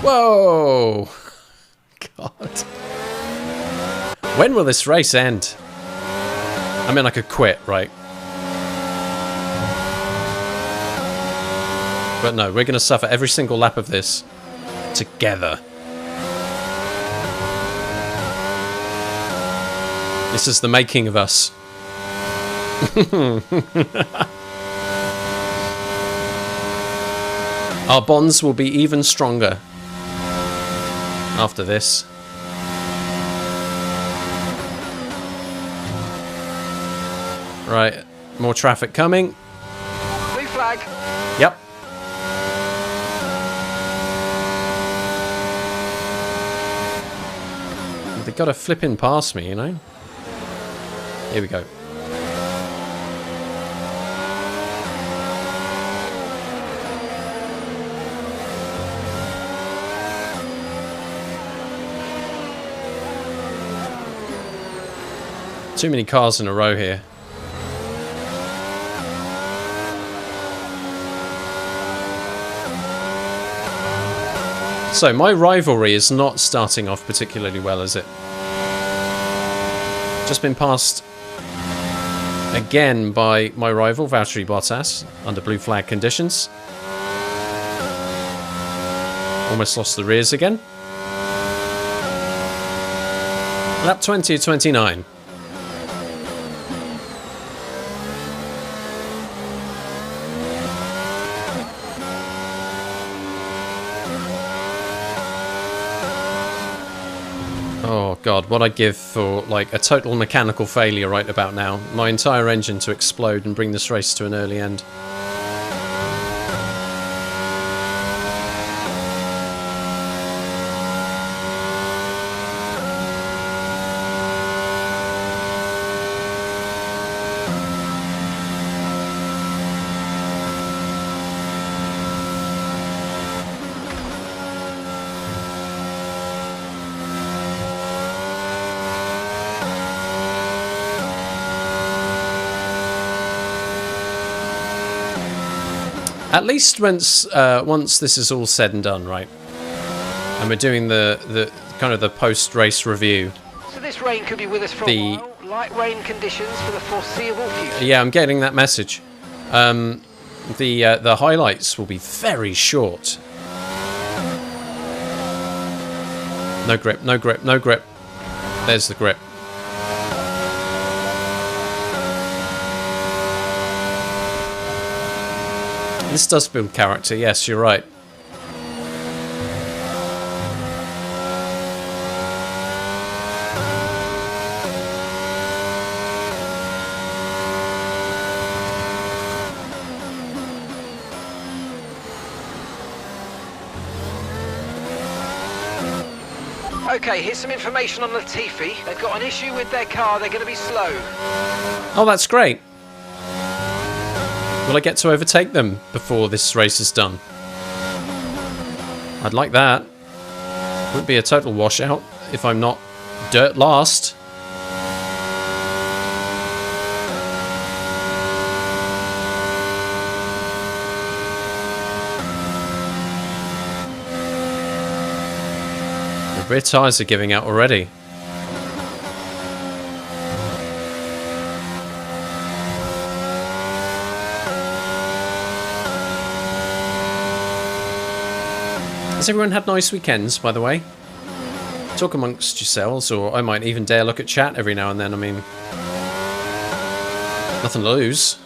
Whoa! God. When will this race end? I mean, I could quit, right? But no, we're going to suffer every single lap of this together. This is the making of us. Our bonds will be even stronger after this. Right, more traffic coming.
Blue flag.
Yep. They've got to flip in past me, you know? Here we go. Too many cars in a row here. So, my rivalry is not starting off particularly well, is it? Just been passed again by my rival, Valtteri Bottas, under blue flag conditions. Almost lost the rears again. Lap 20 of 29. Oh god, what I'd give for like a total mechanical failure right about now. My entire engine to explode and bring this race to an early end. At least once this is all said and done, right? And we're doing the kind of the post-race review.
So this rain could be with us for a while. Light rain conditions for the foreseeable future.
Yeah, I'm getting that message. The highlights will be very short. No grip, no grip, no grip. There's the grip. This does build character, yes, you're right.
Okay, here's some information on Latifi. They've got an issue with their car, they're going to be slow.
Oh, that's great. Will I get to overtake them before this race is done? I'd like that. Wouldn't be a total washout if I'm not dirt last. The rear tyres are giving out already. Has everyone had nice weekends, by the way? Talk amongst yourselves, or I might even dare look at chat every now and then. I mean, nothing to lose.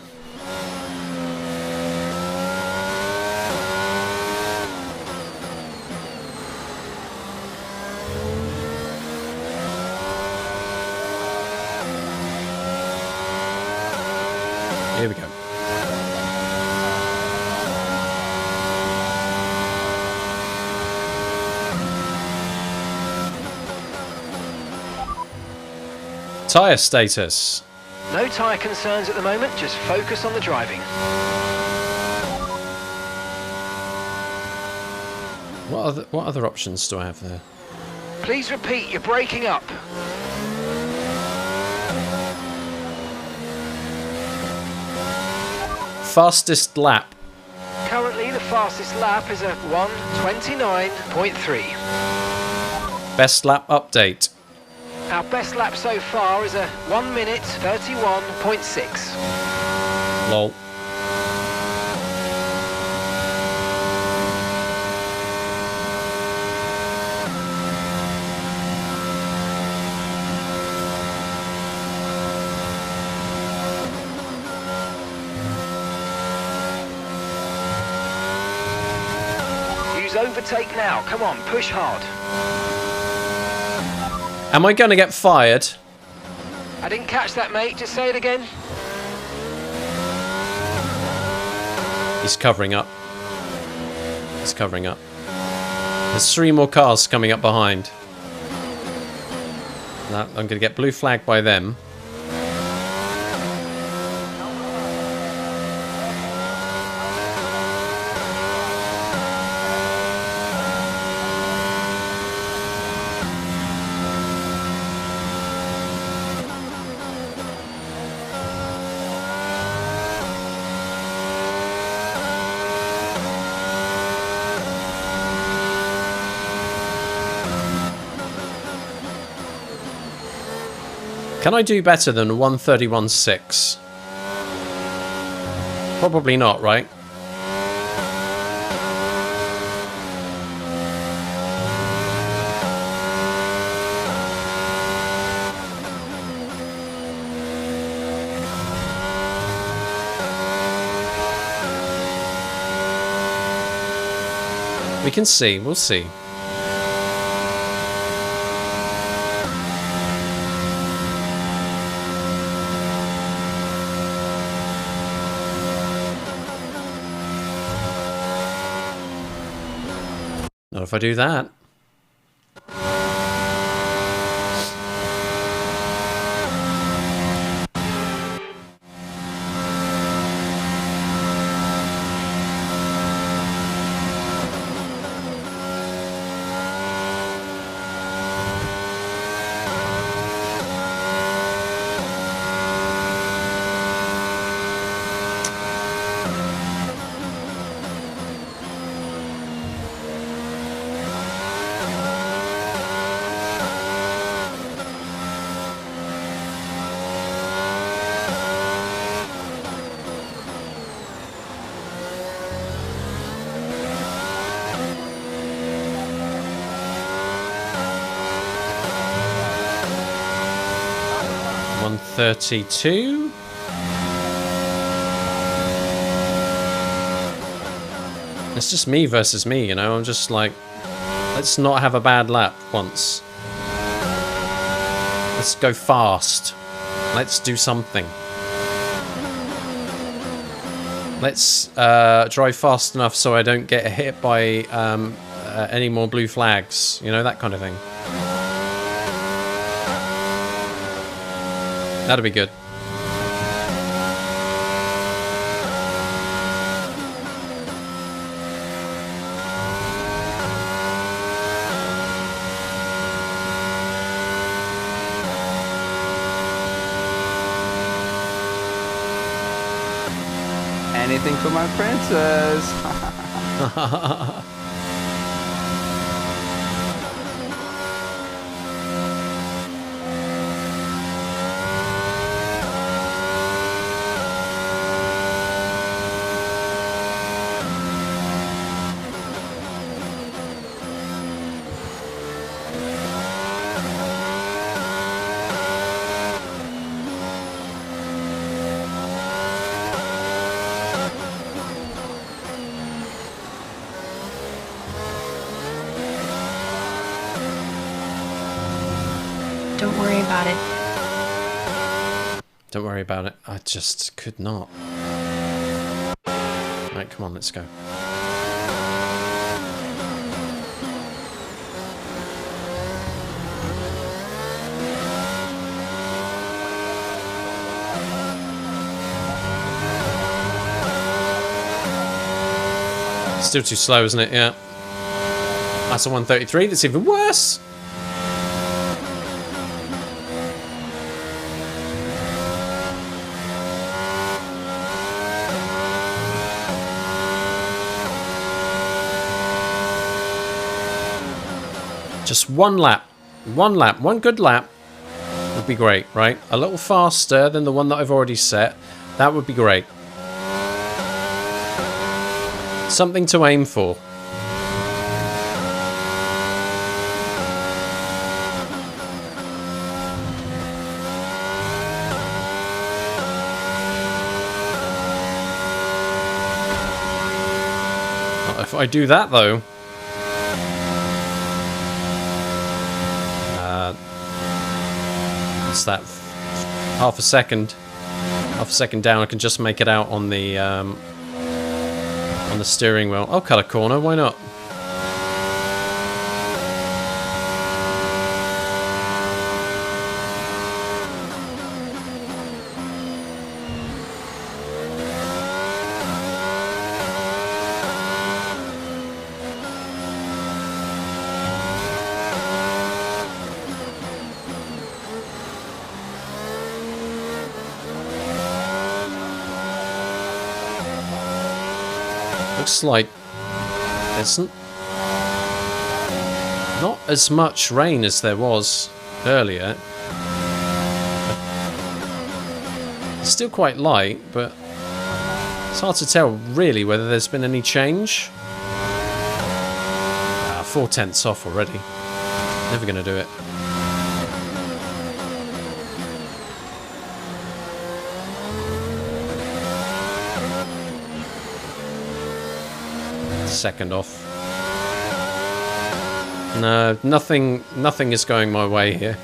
Here we go. Tyre status.
No tyre concerns at the moment, just focus on the driving.
What other options do I have there?
Please repeat, you're breaking up.
Fastest lap.
Currently the fastest lap is a 1:29.3.
Best lap update.
Our best lap so far is a 1 minute 31.6.
Lol.
Use overtake now, come on, push hard.
Am I going to get fired?
I didn't catch that, mate, just say it again.
He's covering up. He's covering up. There's 3 more cars coming up behind. Now, I'm going to get blue flagged by them. Can I do better than 1:31.6? Probably not, right? We can see, we'll see. Not if I do that. .32. It's just me versus me, you know. I'm just like, let's not have a bad lap once. Let's go fast. Let's do something. Let's drive fast enough so I don't get hit by any more blue flags. You know, that kind of thing. That'd be good.
Anything for my princess.
Don't worry about it.
Don't worry about it. I just could not. Right, come on, let's go. Still too slow, isn't it? Yeah. That's a 133. That's even worse. Just one lap. One lap. One good lap would be great, right? A little faster than the one that I've already set. That would be great. Something to aim for. If I do that though, what's that? Half a second down. I can just make it out on the steering wheel. I'll cut a corner. Why not? Looks like there's not as much rain as there was earlier. It's still quite light, but it's hard to tell really whether there's been any change. 4/10 off already. Never gonna do it. Second off. No, nothing is going my way here.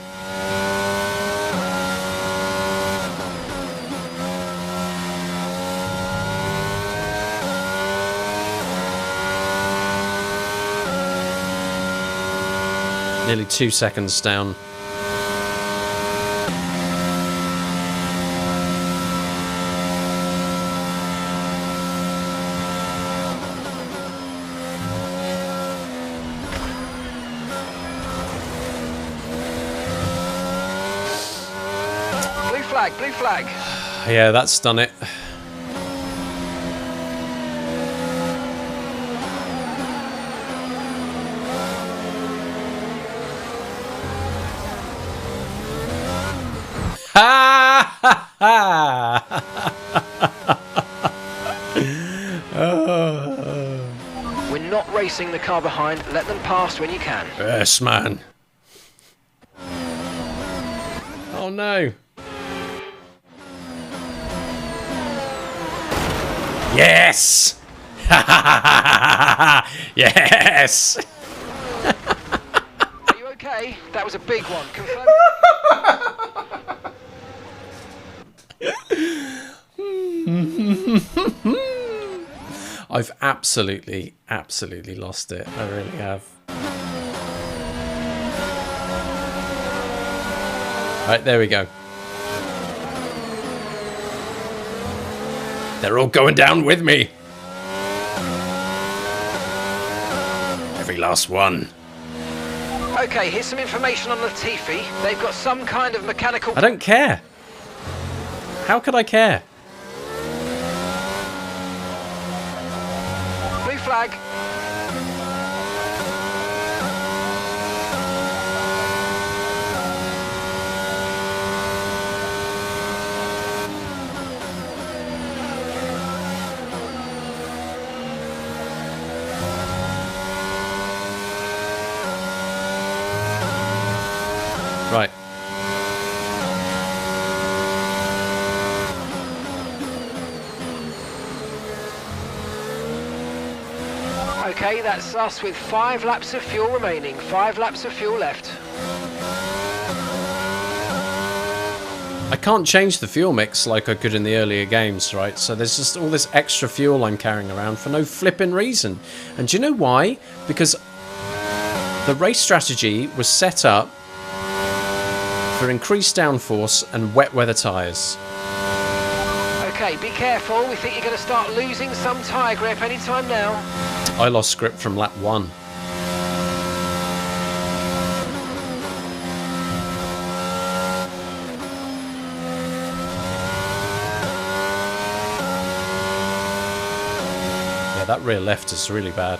Nearly 2 seconds down.
Blue flag.
Yeah, that's done it. Ha ha ha!
We're not racing the car behind. Let them pass when you can.
Yes, man. Oh no. Yes! Yes!
Are you okay? That was a big one. Confirm.
I've absolutely lost it. I really have. Right, there we go. They're all going down with me. Every last one.
Okay, here's some information on Latifi. They've got some kind of mechanical...
I don't care. How could I care?
Blue flag.
Right.
Okay, that's us with 5 laps of fuel remaining. 5 laps of fuel left.
I can't change the fuel mix like I could in the earlier games, right? So there's just all this extra fuel I'm carrying around for no flipping reason. And do you know why? Because the race strategy was set up for increased downforce and wet weather tyres.
Okay, be careful. We think you're going to start losing some tyre grip anytime now.
I lost grip from lap 1. Yeah, that rear left is really bad.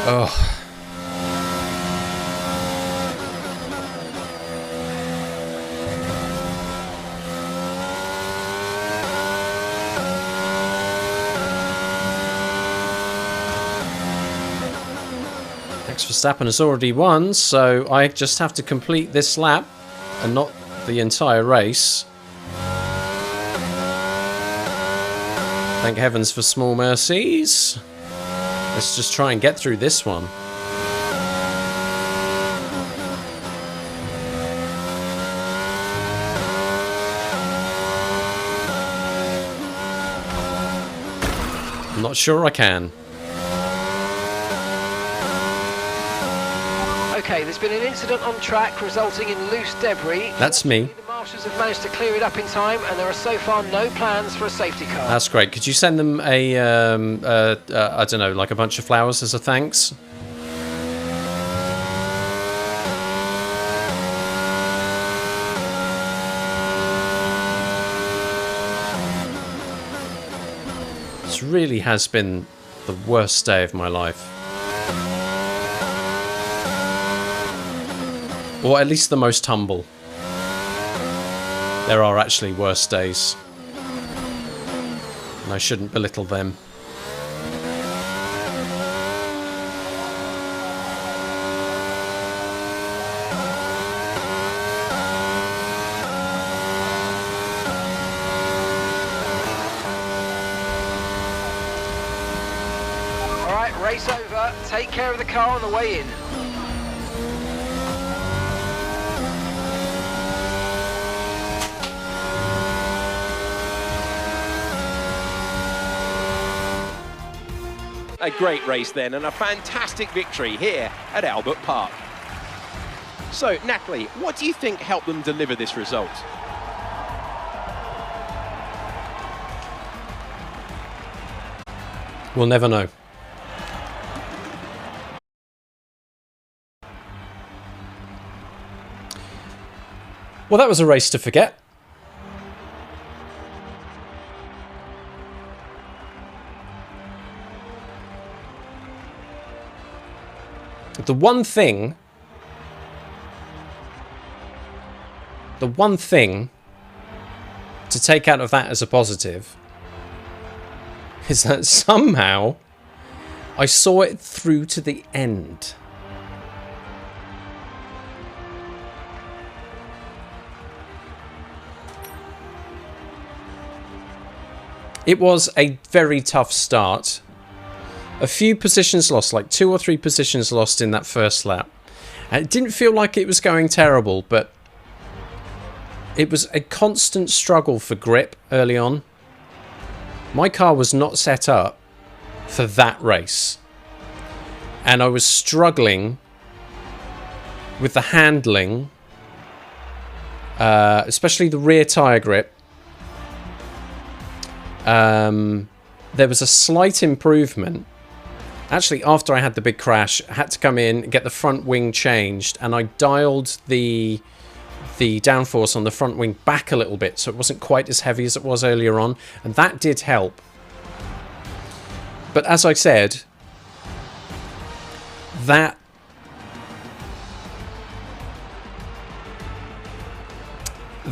Oh. Max Verstappen has already won, so I just have to complete this lap and not the entire race. Thank heavens for small mercies. Let's just try and get through this one. I'm not sure I can.
Okay, there's been an incident on track resulting in loose debris.
That's me.
The marshals have managed to clear it up in time, and there are so far no plans for a safety car.
That's great. Could you send them a, I don't know, like a bunch of flowers as a thanks? This really has been the worst day of my life. Or at least the most humble. There are actually worse days. And I shouldn't belittle them.
Alright, race over. Take care of the car on the way in.
A great race then, and a fantastic victory here at Albert Park. So, Natalie, what do you think helped them deliver this result?
We'll never know. Well, that was a race to forget. The one thing to take out of that as a positive is that somehow I saw it through to the end. It was a very tough start. A few positions lost, like 2 or 3 positions lost in that first lap. And it didn't feel like it was going terrible, but it was a constant struggle for grip early on. My car was not set up for that race. And I was struggling with the handling, especially the rear tyre grip. There was a slight improvement. Actually, after I had the big crash, I had to come in, get the front wing changed, and I dialed the downforce on the front wing back a little bit, so it wasn't quite as heavy as it was earlier on, and that did help. But as I said,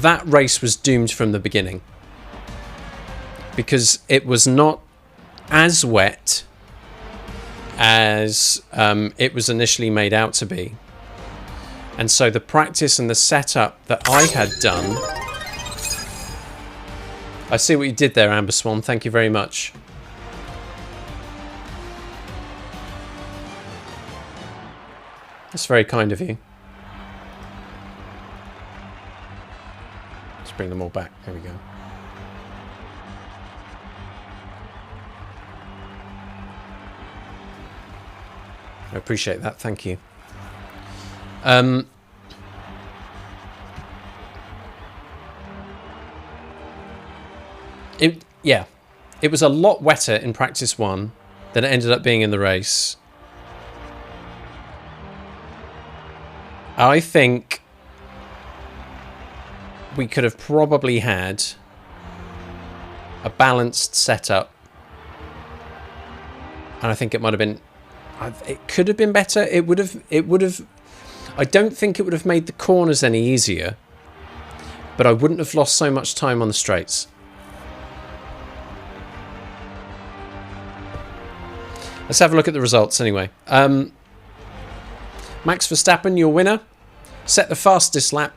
that race was doomed from the beginning. Because it was not as wet as it was initially made out to be. And so the practice and the setup that I had done... I see what you did there, Amber Swan. Thank you very much. That's very kind of you. Let's bring them all back. There we go. I appreciate that. Thank you. Yeah, it was a lot wetter in practice 1 than it ended up being in the race. I think we could have probably had a balanced setup, and I think it might have been. It could have been better. It would have. I don't think it would have made the corners any easier, but I wouldn't have lost so much time on the straights. Let's have a look at the results anyway. Max Verstappen, your winner, set the fastest lap,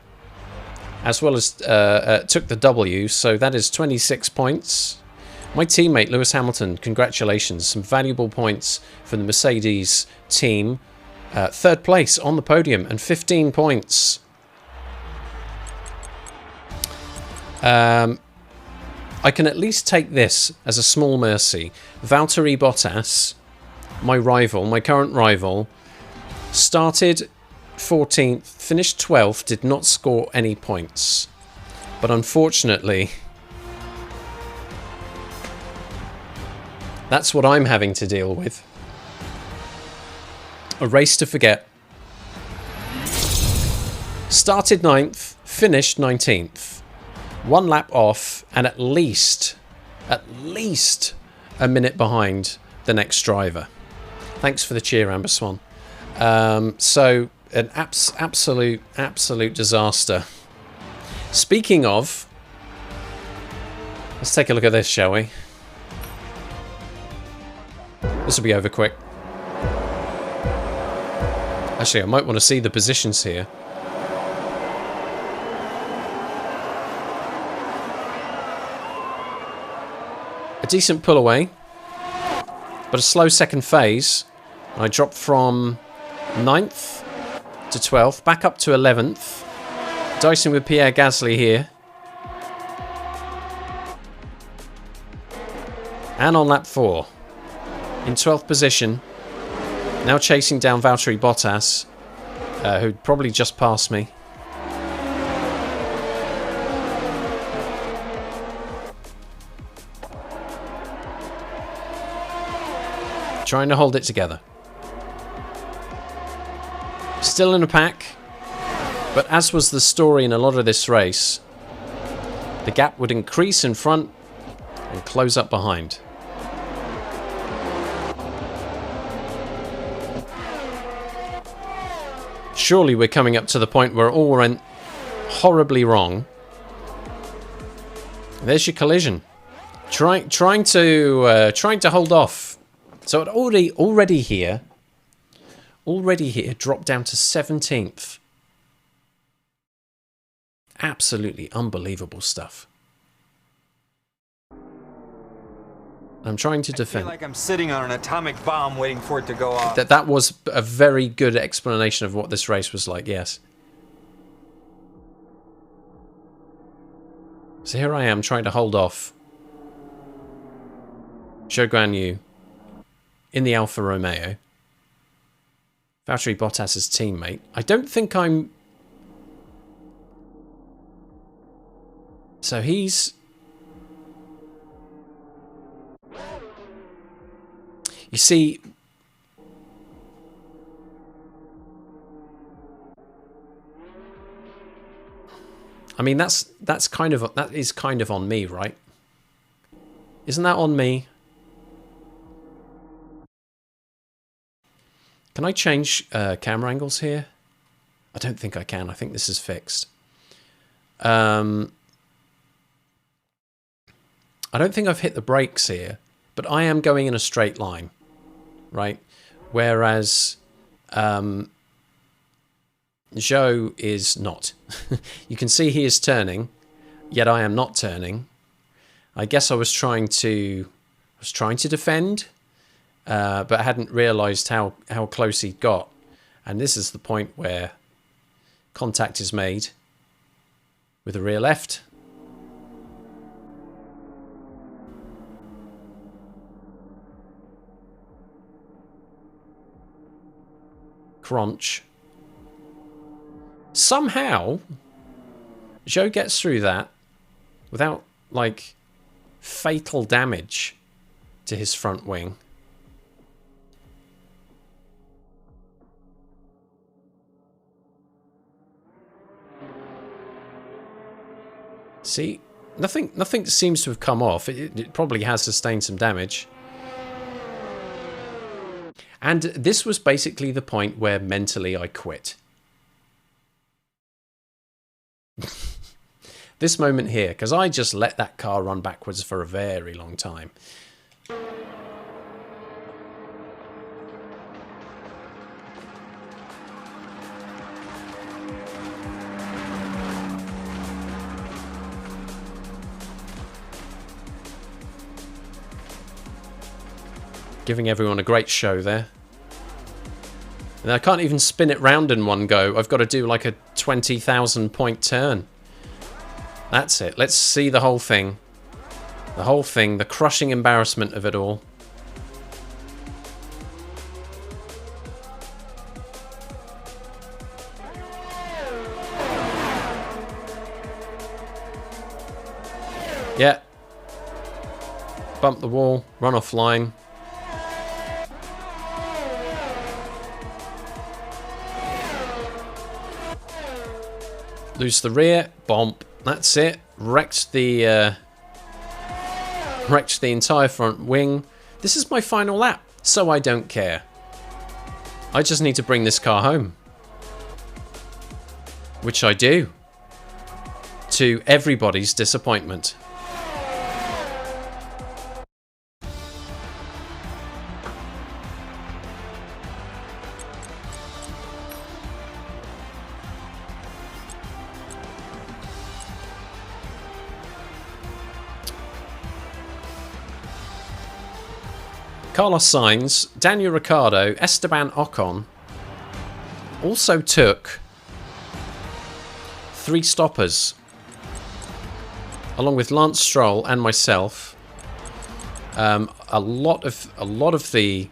as well as took the W, so that is 26 points. My teammate, Lewis Hamilton, congratulations. Some valuable points for the Mercedes team. 3rd place on the podium and 15 points. I can at least take this as a small mercy. Valtteri Bottas, my rival, my current rival, started 14th, finished 12th, did not score any points. But unfortunately, that's what I'm having to deal with. A race to forget. Started 9th, finished 19th. 1 lap off and at least a minute behind the next driver. Thanks for the cheer, Amber Swan. So an absolute disaster. Speaking of, let's take a look at this, shall we? This will be over quick. Actually, I might want to see the positions here. A decent pull away, but a slow second phase. I dropped from 9th to 12th, back up to 11th. Dicing with Pierre Gasly here. And on lap 4, in 12th position, now chasing down Valtteri Bottas, who'd probably just passed me. Trying to hold it together. Still in a pack, but as was the story in a lot of this race, the gap would increase in front and close up behind. Surely we're coming up to the point where it all went horribly wrong. There's your collision. Trying to hold off. So it already here dropped down to 17th. Absolutely unbelievable stuff. I'm trying to defend.
I feel like I'm sitting on an atomic bomb waiting for it to go off.
That was a very good explanation of what this race was like, yes. So here I am trying to hold off Zhou Guanyu in the Alfa Romeo. Valtteri Bottas' teammate. I don't think I'm... So he's... You see... I mean, that is kind of on me, right? Isn't that on me? Can I change camera angles here? I don't think I can. I think this is fixed. I don't think I've hit the brakes here, but I am going in a straight line, right? Whereas Zhou is not. You can see he is turning, yet I am not turning. I guess I was trying to defend, but I hadn't realised how close he'd got. And this is the point where contact is made with the rear left. Crunch. Somehow, Zhou gets through that without, like, fatal damage to his front wing. See, nothing seems to have come off. It probably has sustained some damage. And this was basically the point where mentally I quit. This moment here, because I just let that car run backwards for a very long time. Giving everyone a great show there. And I can't even spin it round in one go. I've got to do like a 20,000 point turn. That's it. Let's see the whole thing. The whole thing. The crushing embarrassment of it all. Yeah. Bump the wall. Run off line. Lose the rear, bump. That's it. Wrecked the entire front wing. This is my final lap, so I don't care. I just need to bring this car home, which I do, to everybody's disappointment. Carlos Sainz, Daniel Ricciardo, Esteban Ocon also took 3 stoppers, along with Lance Stroll and myself. A lot of the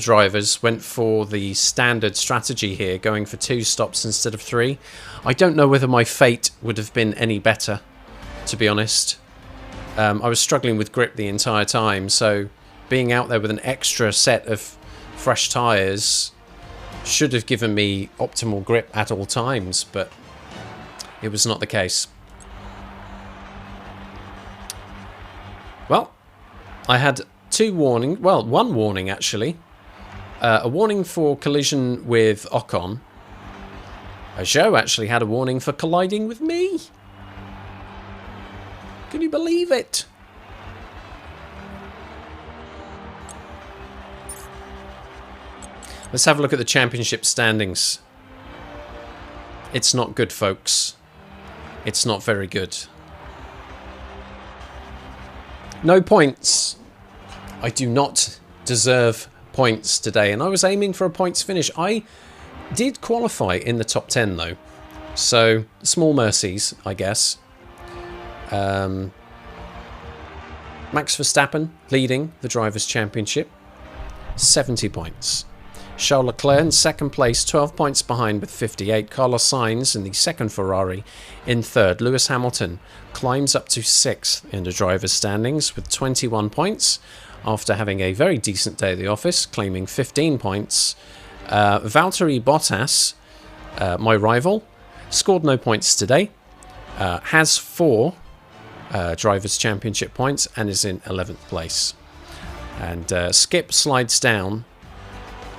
drivers went for the standard strategy here, going for 2 stops instead of 3. I don't know whether my fate would have been any better, to be honest. I was struggling with grip the entire time, so being out there with an extra set of fresh tyres should have given me optimal grip at all times, but it was not the case. Well, I had 2 warnings. Well, 1 warning, actually. A warning for collision with Ocon. Zhou actually had a warning for colliding with me. Can you believe it? Let's have a look at the championship standings. It's not good, folks. It's not very good. No points. I do not deserve points today, and I was aiming for a points finish. I did qualify in the top 10, though. So, small mercies, I guess. Max Verstappen leading the Drivers' Championship. 70 points. Charles Leclerc in second place, 12 points behind with 58. Carlos Sainz in the second Ferrari in third. Lewis Hamilton climbs up to 6th in the drivers' standings with 21 points after having a very decent day at the office, claiming 15 points. Valtteri Bottas, my rival, scored no points today, has 4 drivers' championship points and is in 11th place. And Skip slides down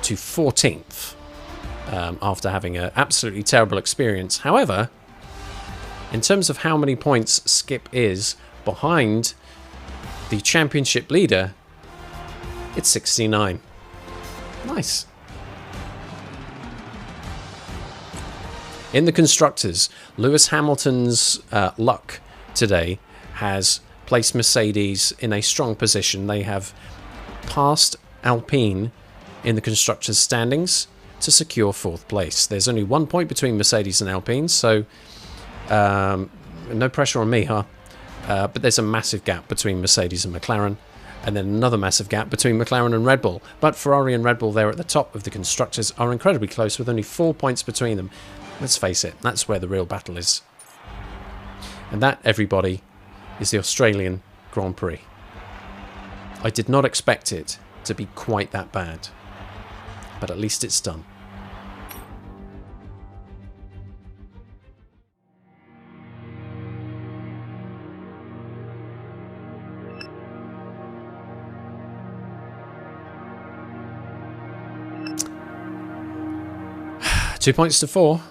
to 14th after having an absolutely terrible experience. However, In terms of how many points Skip is behind the championship leader, it's 69. Nice. In the constructors, Lewis Hamilton's luck today has placed Mercedes in a strong position. They have passed Alpine in the constructors' standings to secure 4th place. There's only 1 point between Mercedes and Alpine, so no pressure on me, huh? But there's a massive gap between Mercedes and McLaren, and then another massive gap between McLaren and Red Bull. But Ferrari and Red Bull there at the top of the constructors are incredibly close, with only 4 points between them. Let's face it, that's where the real battle is. And that, everybody, is the Australian Grand Prix. I did not expect it to be quite that bad, but at least it's done. Two points to 4.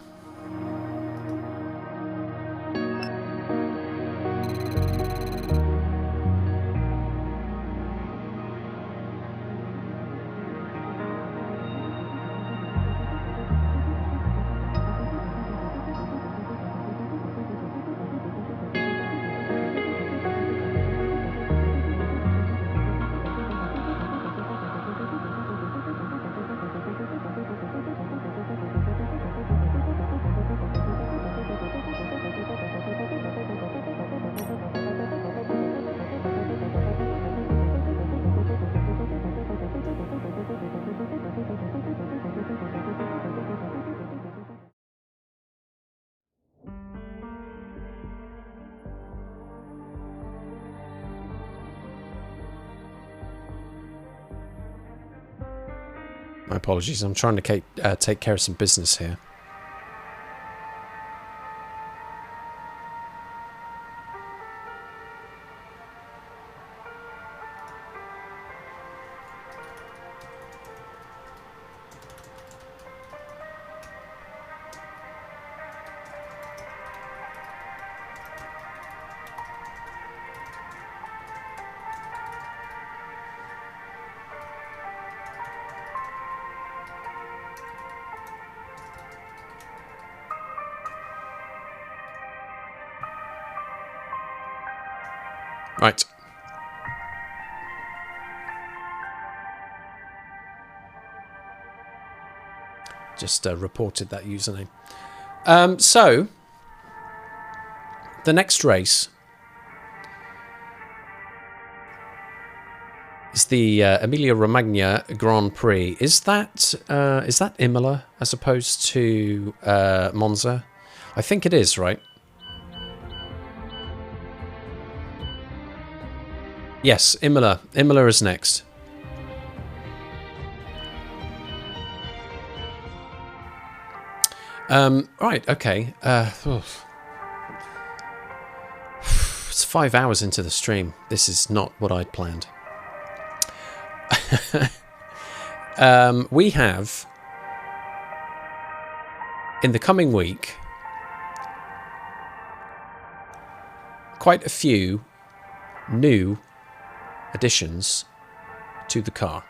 My apologies, I'm trying to take care of some business here. Right. Just reported that username. So, the next race is the Emilia-Romagna Grand Prix. Is that Imola as opposed to Monza? I think it is, right? Yes, Imola. Imola is next. Right, okay. It's 5 hours into the stream. This is not what I'd planned. We have, in the coming week, quite a few new additions to the car.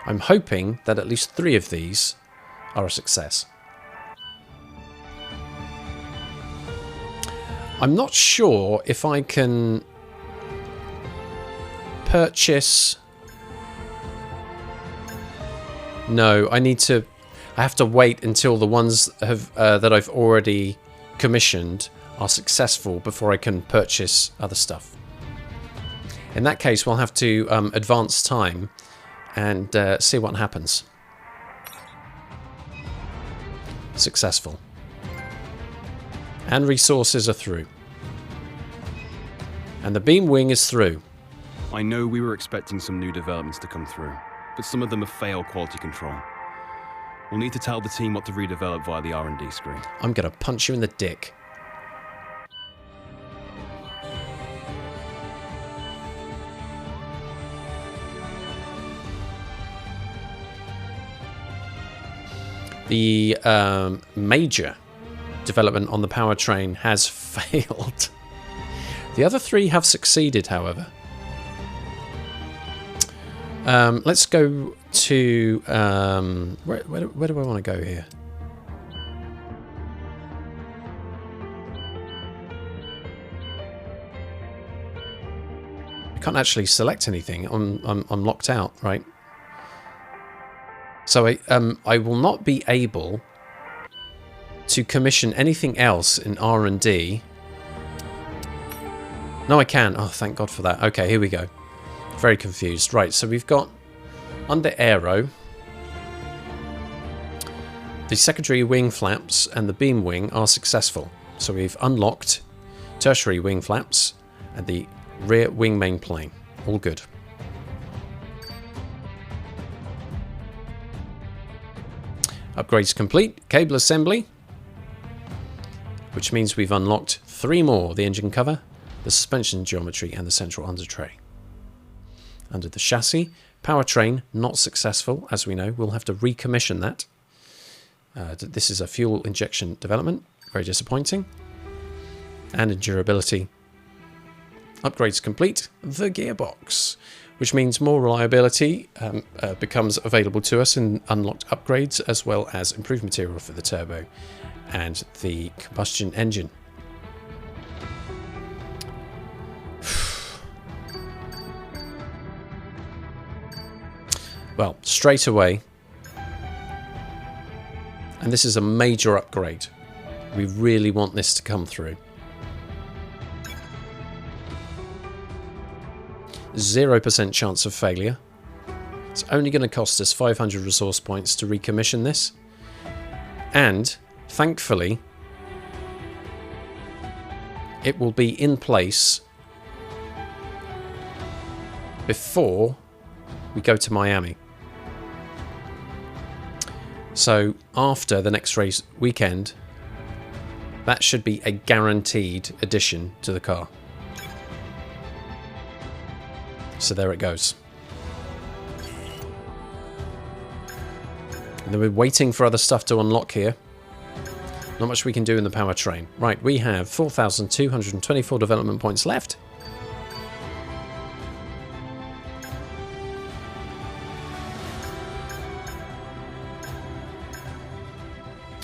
I'm hoping that at least 3 of these are a success. I'm not sure if I can purchase... No, I have to wait until the ones that I've already commissioned are successful before I can purchase other stuff. In that case, we'll have to advance time and see what happens. Successful. And resources are through. And the beam wing is through.
I know we were expecting some new developments to come through, but some of them have failed quality control. We'll need to tell the team what to redevelop via the R&D screen.
I'm gonna punch you in the dick. The major development on the powertrain has failed. The other 3 have succeeded, however. Let's go to... where do I want to go here? I can't actually select anything. I'm locked out, right? So I will not be able to commission anything else in R&D. No, I can. Oh, thank God for that. Okay, here we go. Very confused. Right, so we've got under aero the secondary wing flaps and the beam wing are successful. So we've unlocked tertiary wing flaps and the rear wing main plane. All good. Upgrades complete. Cable assembly, which means we've unlocked 3 more. The engine cover, the suspension geometry, and the central under tray. Under the chassis, powertrain, not successful, as we know. We'll have to recommission that. This is a fuel injection development. Very disappointing. And in durability, upgrades complete. The gearbox, which means more reliability becomes available to us in unlocked upgrades, as well as improved material for the turbo and the combustion engine. Well, straight away, and this is a major upgrade. We really want this to come through. 0% chance of failure. It's only going to cost us 500 resource points to recommission this. And, thankfully, it will be in place before we go to Miami. So, after the next race weekend, that should be a guaranteed addition to the car. So there it goes. And then we're waiting for other stuff to unlock here. Not much we can do in the powertrain. Right, we have 4,224 development points left.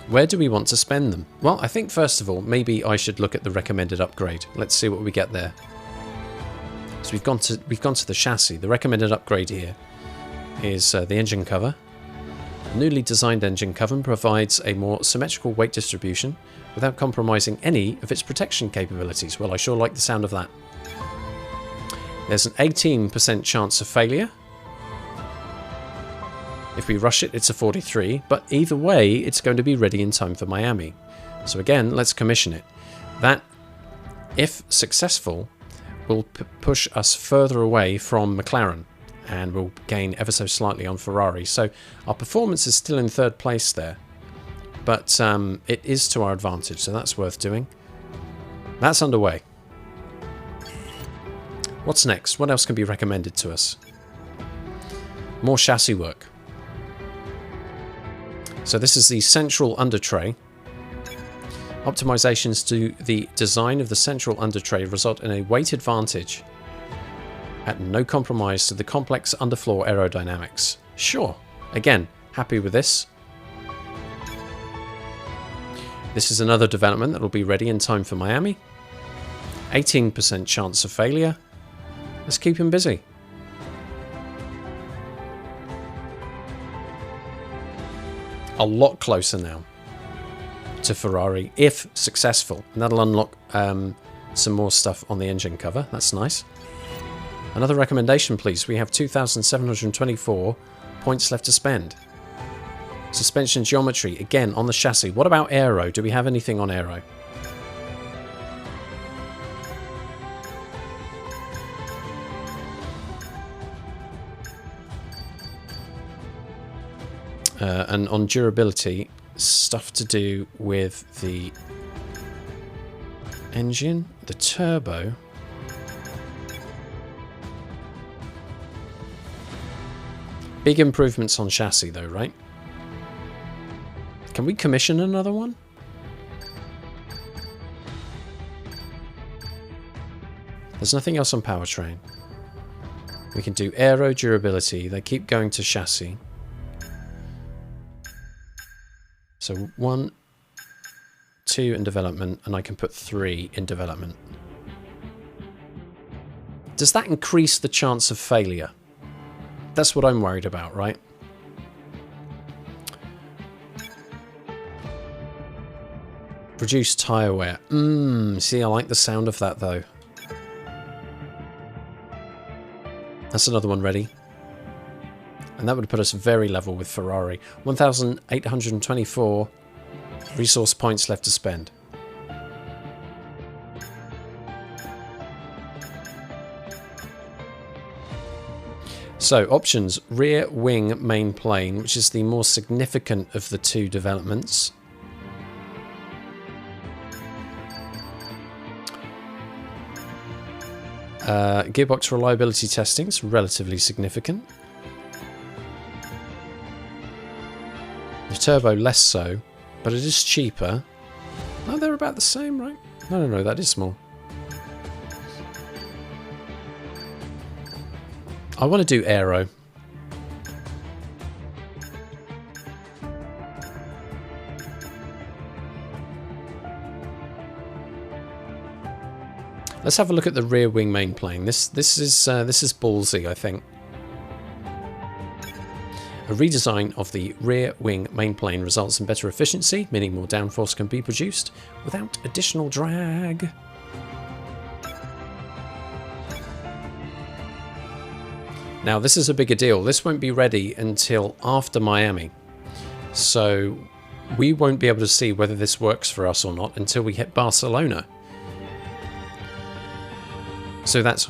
Where do we want to spend them? Well, I think first of all, maybe I should look at the recommended upgrade. Let's see what we get there. So we've gone to the chassis. The recommended upgrade here is the engine cover. The newly designed engine cover provides a more symmetrical weight distribution without compromising any of its protection capabilities. Well, I sure like the sound of that. There's an 18% chance of failure. If we rush it, it's a 43, but either way, it's going to be ready in time for Miami. So again, let's commission it. That, if successful, will push us further away from McLaren and will gain ever so slightly on Ferrari. So our performance is still in 3rd place there, but it is to our advantage, so that's worth doing. That's underway. What's next? What else can be recommended to us? More chassis work. So this is the central under tray. Optimizations to the design of the central under tray result in a weight advantage at no compromise to the complex underfloor aerodynamics. Sure. Again, happy with this. This is another development that will be ready in time for Miami. 18% chance of failure. Let's keep him busy. A lot closer now to Ferrari, if successful. And that'll unlock some more stuff on the engine cover. That's nice. Another recommendation, please. We have 2,724 points left to spend. Suspension geometry, again, on the chassis. What about aero? Do we have anything on aero? And on durability, stuff to do with the engine, the turbo. Big improvements on chassis though, right? Can we commission another one? There's nothing else on powertrain. We can do aero, durability. They keep going to chassis. So 1, 2 in development, and I can put 3 in development. Does that increase the chance of failure? That's what I'm worried about, right? Reduce tyre wear. See, I like the sound of that, though. That's another one ready. And that would put us very level with Ferrari. 1,824 resource points left to spend. So, options. Rear wing main plane, which is the more significant of the two developments. Gearbox reliability testing is relatively significant. The turbo less so, but it is cheaper. Oh, they're about the same, right? No, that is small. I want to do aero. Let's have a look at the rear wing main plane. This is ballsy, I think. A redesign of the rear wing main plane results in better efficiency, meaning more downforce can be produced without additional drag. Now, this is a bigger deal. This won't be ready until after Miami. So we won't be able to see whether this works for us or not until we hit Barcelona. So that's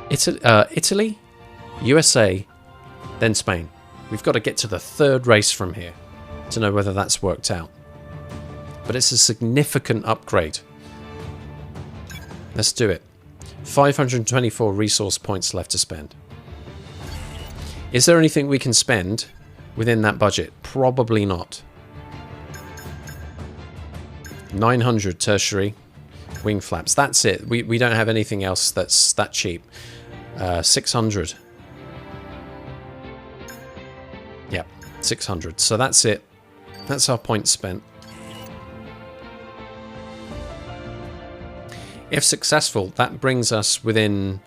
Italy, USA, then Spain. We've got to get to the third race from here to know whether that's worked out. But it's a significant upgrade. Let's do it. 524 resource points left to spend. Is there anything we can spend within that budget? Probably not. 900 tertiary. Wing flaps. That's it. We don't have anything else that's that cheap. 600. Yep, 600. So that's it. That's our points spent. If successful, that brings us within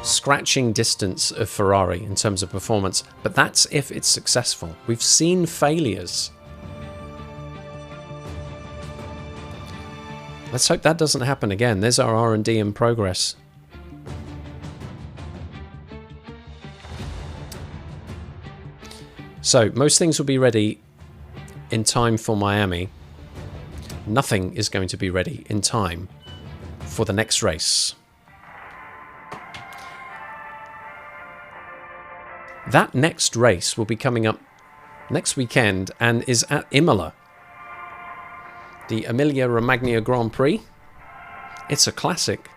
scratching distance of Ferrari in terms of performance. But that's if it's successful. We've seen failures. Let's hope that doesn't happen again. There's our R&D in progress. So, most things will be ready in time for Miami. Nothing is going to be ready in time for the next race. That next race will be coming up next weekend and is at Imola. The Emilia-Romagna Grand Prix. It's a classic.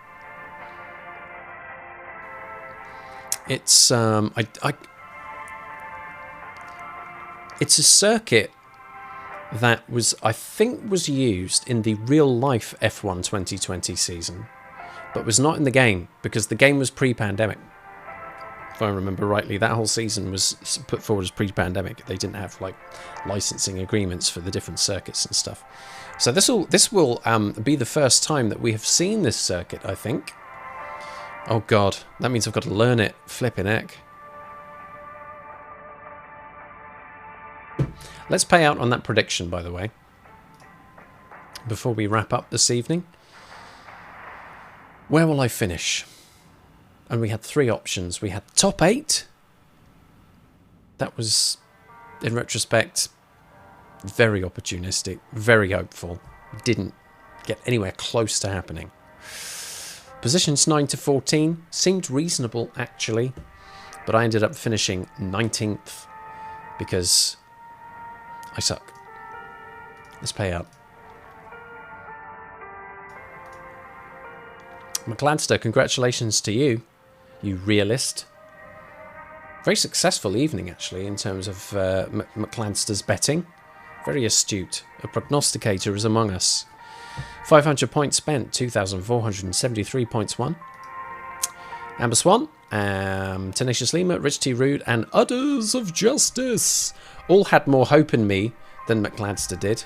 It's it's a circuit that I think was used in the real-life F1 2020 season, but was not in the game because the game was pre-pandemic. If I remember rightly, that whole season was put forward as pre-pandemic. They didn't have like licensing agreements for the different circuits and stuff. So this will be the first time that we have seen this circuit, I think. Oh god, that means I've got to learn it. Flipping heck. Let's pay out on that prediction, by the way, before we wrap up this evening. Where will I finish? And we had 3 options. We had top 8. That was, in retrospect, very opportunistic, very hopeful. Didn't get anywhere close to happening. Positions 9 to 14 seemed reasonable, actually, but I ended up finishing 19th because I suck. Let's pay out. McCladster, congratulations to you, you realist. Very successful evening, actually, in terms of McCladster's betting. Very astute. A prognosticator is among us. 500 points spent, 2,473 points won. Amber Swan, Tenacious Lima, Rich T. Rude, and Udders of Justice all had more hope in me than McLadster did.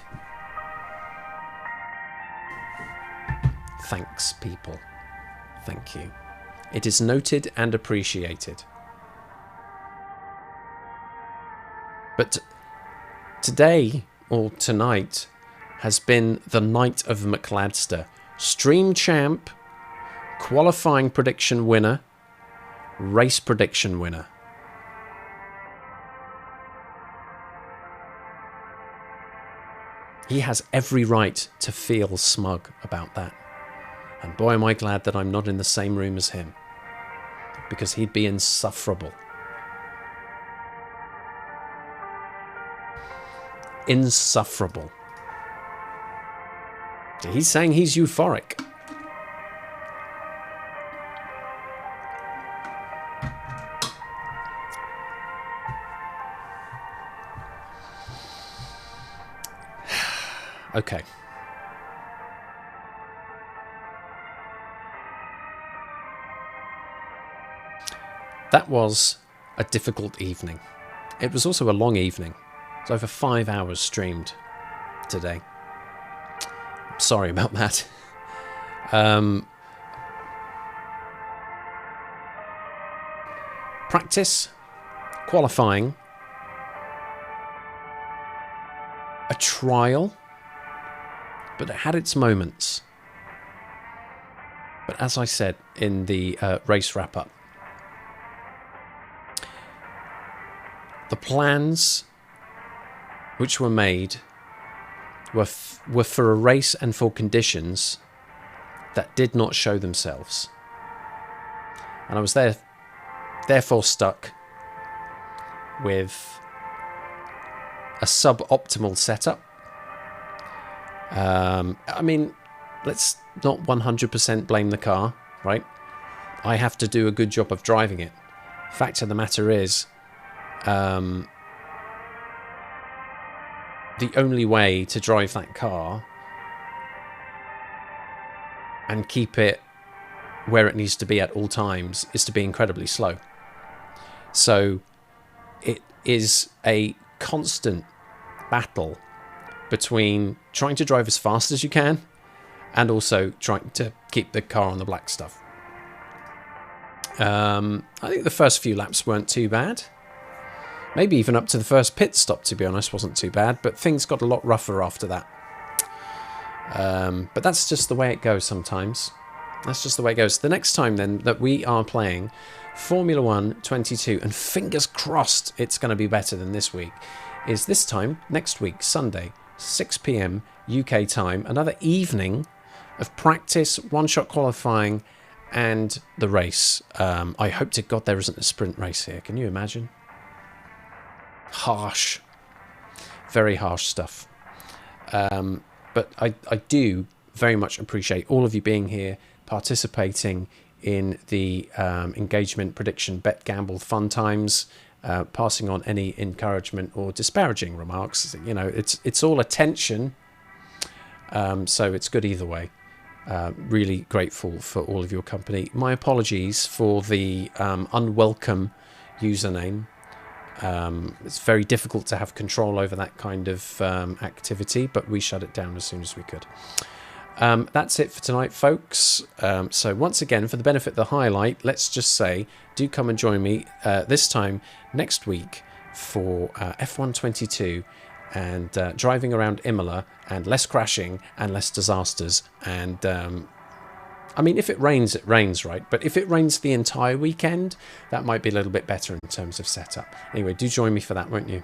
Thanks, people. Thank you. It is noted and appreciated. But today, or tonight, has been the night of McLadster. Stream champ, qualifying prediction winner, race prediction winner. He has every right to feel smug about that. And boy, am I glad that I'm not in the same room as him. Because he'd be insufferable. Insufferable. He's saying he's euphoric. Okay. That was a difficult evening. It was also a long evening. It was over 5 hours streamed today. I'm sorry about that. Practice, qualifying, a trial, but it had its moments. But as I said in the race wrap-up, the plans which were made were for a race and for conditions that did not show themselves. And I was therefore stuck with a suboptimal setup. I mean, let's not 100% blame the car, right? I have to do a good job of driving it. Fact of the matter is, the only way to drive that car and keep it where it needs to be at all times is to be incredibly slow. So it is a constant battle between trying to drive as fast as you can and also trying to keep the car on the black stuff. I think the first few laps weren't too bad. Maybe even up to the first pit stop, to be honest, wasn't too bad. But things got a lot rougher after that. But that's just the way it goes sometimes. That's just the way it goes. The next time, then, that we are playing Formula 1 22, and fingers crossed it's going to be better than this week, is this time, next week, Sunday, 6 p.m. UK time. Another evening of practice, one-shot qualifying, and the race. I hope to God there isn't a sprint race here. Can you imagine? Harsh. Very harsh stuff. But I do very much appreciate all of you being here, participating in the engagement, prediction, bet, gamble, fun times, passing on any encouragement or disparaging remarks. You know, it's all attention, so it's good either way. Really grateful for all of your company. My apologies for the unwelcome username. It's very difficult to have control over that kind of activity, but we shut it down as soon as we could. That's it for tonight, folks. So once again, for the benefit of the highlight, let's just say, do come and join me this time next week for F1 22 and driving around Imola, and less crashing and less disasters. And I mean, if it rains, it rains, right? But if it rains the entire weekend, that might be a little bit better in terms of setup. Anyway, do join me for that, won't you?